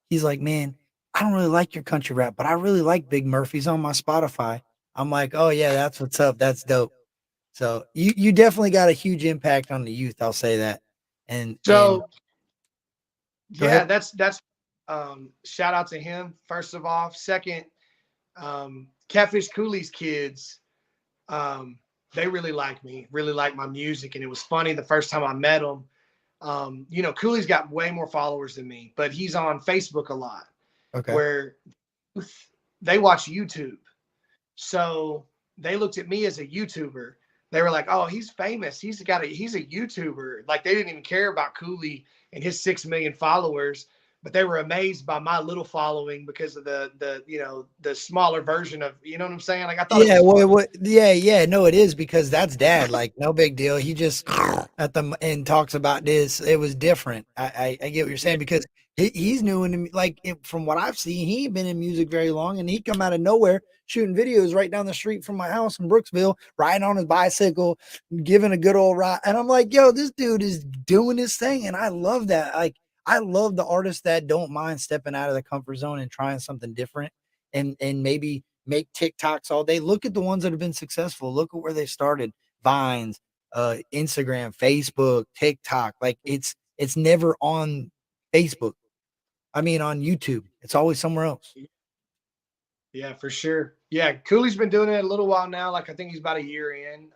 he's like, man, I don't really like your country rap, but I really like Big Murphy's on my Spotify. I'm like, oh yeah, that's what's up. That's dope. So you definitely got a huge impact on the youth. I'll say that. And So go yeah, ahead. that's shout out to him first of all. Second, Catfish Cooley's kids, um, they really like me, really like my music, and it was funny the first time I met him. You know, Cooley's got way more followers than me, but he's on Facebook a lot, Okay. where they watch YouTube. So they looked at me as a YouTuber. They were like, "Oh, he's famous. He's a YouTuber." Like they didn't even care about Cooley and his 6 million followers, but they were amazed by my little following because of the the smaller version of, you know what I'm saying? Like I thought it Yeah, was well, funny. what? Yeah, yeah. No, it is because that's dad. Like, no big deal. He just at the and talks about this. It was different. I get what you're Yeah, saying because he's new in like from what I've seen, he ain't been in music very long, and he come out of nowhere shooting videos right down the street from my house in Brooksville, riding on his bicycle, giving a good old ride. And I'm like, yo, this dude is doing his thing, and I love that. Like, I love the artists that don't mind stepping out of the comfort zone and trying something different, and maybe make TikToks all day. Look at the ones that have been successful. Look at where they started. Vines, Instagram, Facebook, TikTok. Like it's never on Facebook. I mean on YouTube. It's always somewhere else. yeah, for sure. Yeah, Cooley's been doing it a little while now. Like I think he's about a year in.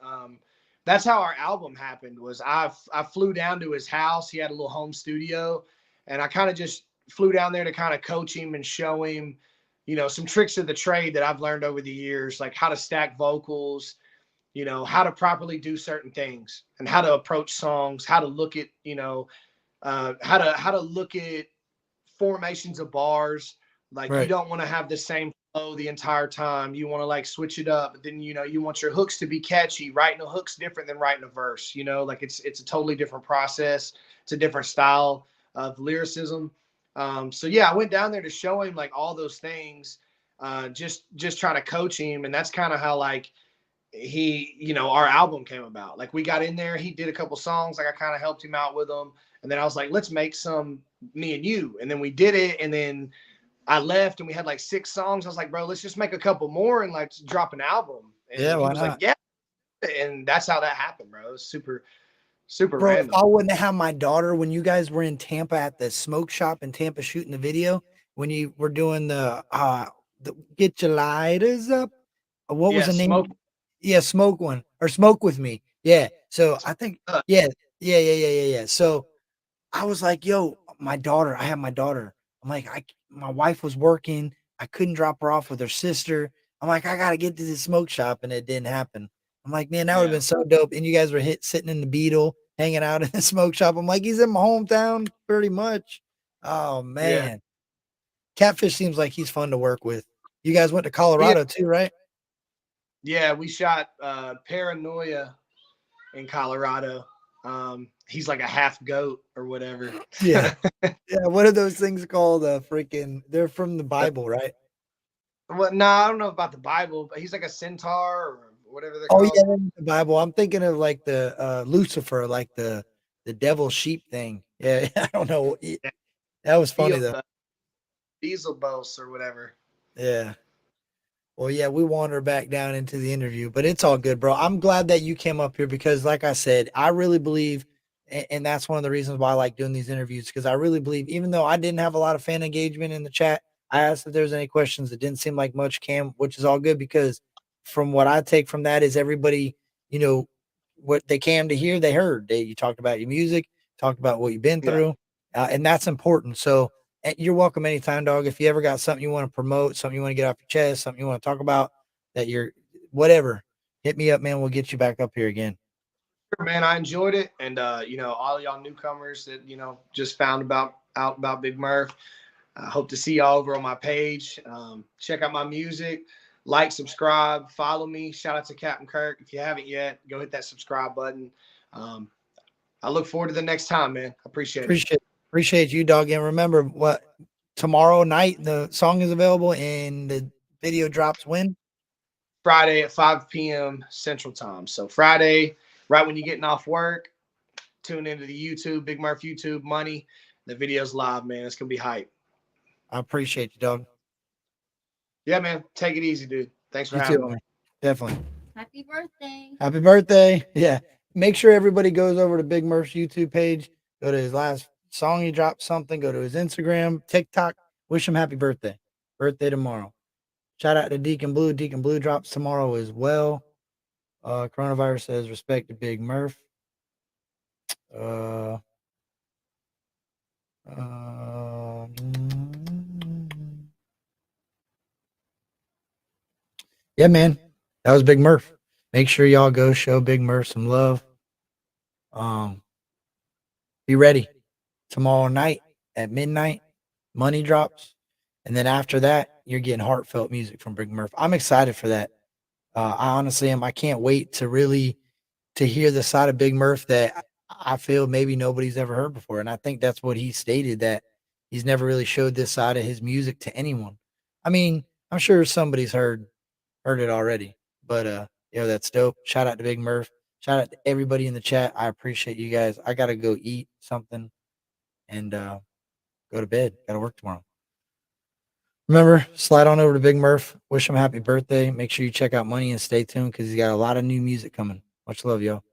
That's how our album happened. Was I flew down to his house. He had a little home studio, and I kind of just flew down there to kind of coach him and show him, you know, some tricks of the trade that I've learned over the years, like how to stack vocals, you know, how to properly do certain things, and how to approach songs, how to look at, you know, how to look at formations of bars. Like you Right. don't want to have the same flow the entire time. You want to like switch it up. But then you know you want your hooks to be catchy. Writing a hook's different than writing a verse. You know, like it's a totally different process. It's a different style of lyricism. So yeah, I went down there to show him like all those things. Just trying to coach him, and that's kind of how like our album came about. Like we got in there, he did a couple songs, like I kind of helped him out with them, and then I was like, let's make some me and you, and then we did it, and then I left and we had like 6 songs. I was like, bro, let's just make a couple more and like drop an album. Yeah, And he why was like, not? yeah. And that's how that happened, bro. It was super, super Bro, if random. I wouldn't have my daughter when you guys were in Tampa at the smoke shop in Tampa shooting the video, when you were doing the get your lighters up. What was Yeah, the smoke. name? Yeah, smoke one or smoke with me. Yeah. So I think yeah, yeah. So I was like, yo, my daughter, I have my daughter. I'm like, my wife was working. I couldn't drop her off with her sister. I'm like, I gotta get to the smoke shop, and it didn't happen. I'm like, man, that would have Yeah. been so dope. And you guys were sitting in the Beetle, hanging out in the smoke shop. I'm like, he's in my hometown, pretty much. Oh Yeah. man, Catfish seems like he's fun to work with. You guys went to Yeah. Colorado too, right? Yeah. We shot Paranoia in Colorado. He's like a half goat or whatever. Yeah, yeah. What are those things called? Freaking, they're from the Bible, right? Well, no, I don't know about the Bible, but he's like a centaur or whatever they're Oh, yeah, called. that's the Bible. I'm thinking of like the, Lucifer, like the devil sheep thing. Yeah, I don't know. Yeah. That was funny Beelzebub, though. Beelzebub or whatever. Yeah. Well, yeah, we wander back down into the interview, but it's all good, bro. I'm glad that you came up here because, like I said, I really believe, and that's one of the reasons why I like doing these interviews because I really believe, even though I didn't have a lot of fan engagement in the chat, I asked if there's any questions. It didn't seem like much, Cam, which is all good because from what I take from that is everybody, you know, what they came to hear, they heard. You talked about your music, talked about what you've been Yeah. through, and that's important. So, you're welcome anytime, dog. If you ever got something you want to promote, something you want to get off your chest, something you want to talk about, that you're whatever, hit me up, man. We'll get you back up here again. Man, I enjoyed it, and all y'all newcomers that just found out about Big Murph. I hope to see y'all over on my page. Check out my music, like, subscribe, follow me. Shout out to Captain Kirk. If you haven't yet, go hit that subscribe button. Um, I look forward to the next time, man. I appreciate it. Appreciate you, dog. And remember what tomorrow night the song is available and the video drops when? Friday at 5 p.m. Central Time. So Friday, right when you're getting off work, tune into the YouTube, Big Murph YouTube money. The video's live, man. It's gonna be hype. I appreciate you, dog. Yeah, man. Take it easy, dude. Thanks for You too, having me. homie. Definitely. Happy birthday. Happy birthday. Yeah. Make sure everybody goes over to Big Murph's YouTube page. Go to his last song he dropped something. Go to his Instagram, TikTok. Wish him happy birthday. Birthday tomorrow. Shout out to Deacon Blue. Deacon Blue drops tomorrow as well. Coronavirus says respect to Big Murph. Uh, yeah, man. That was Big Murph. Make sure y'all go show Big Murph some love. Be ready. Tomorrow night at midnight, Money drops. And then after that, you're getting heartfelt music from Big Murph. I'm excited for that. I honestly am. I can't wait to hear the side of Big Murph that I feel maybe nobody's ever heard before. And I think that's what he stated, that he's never really showed this side of his music to anyone. I mean, I'm sure somebody's heard it already, but that's dope. Shout out to Big Murph. Shout out to everybody in the chat. I appreciate you guys. I gotta go eat something and go to bed. Gotta work tomorrow. Remember, slide on over to Big Murph. Wish him happy birthday. Make sure you check out Money and stay tuned because he's got a lot of new music coming. Much love, y'all.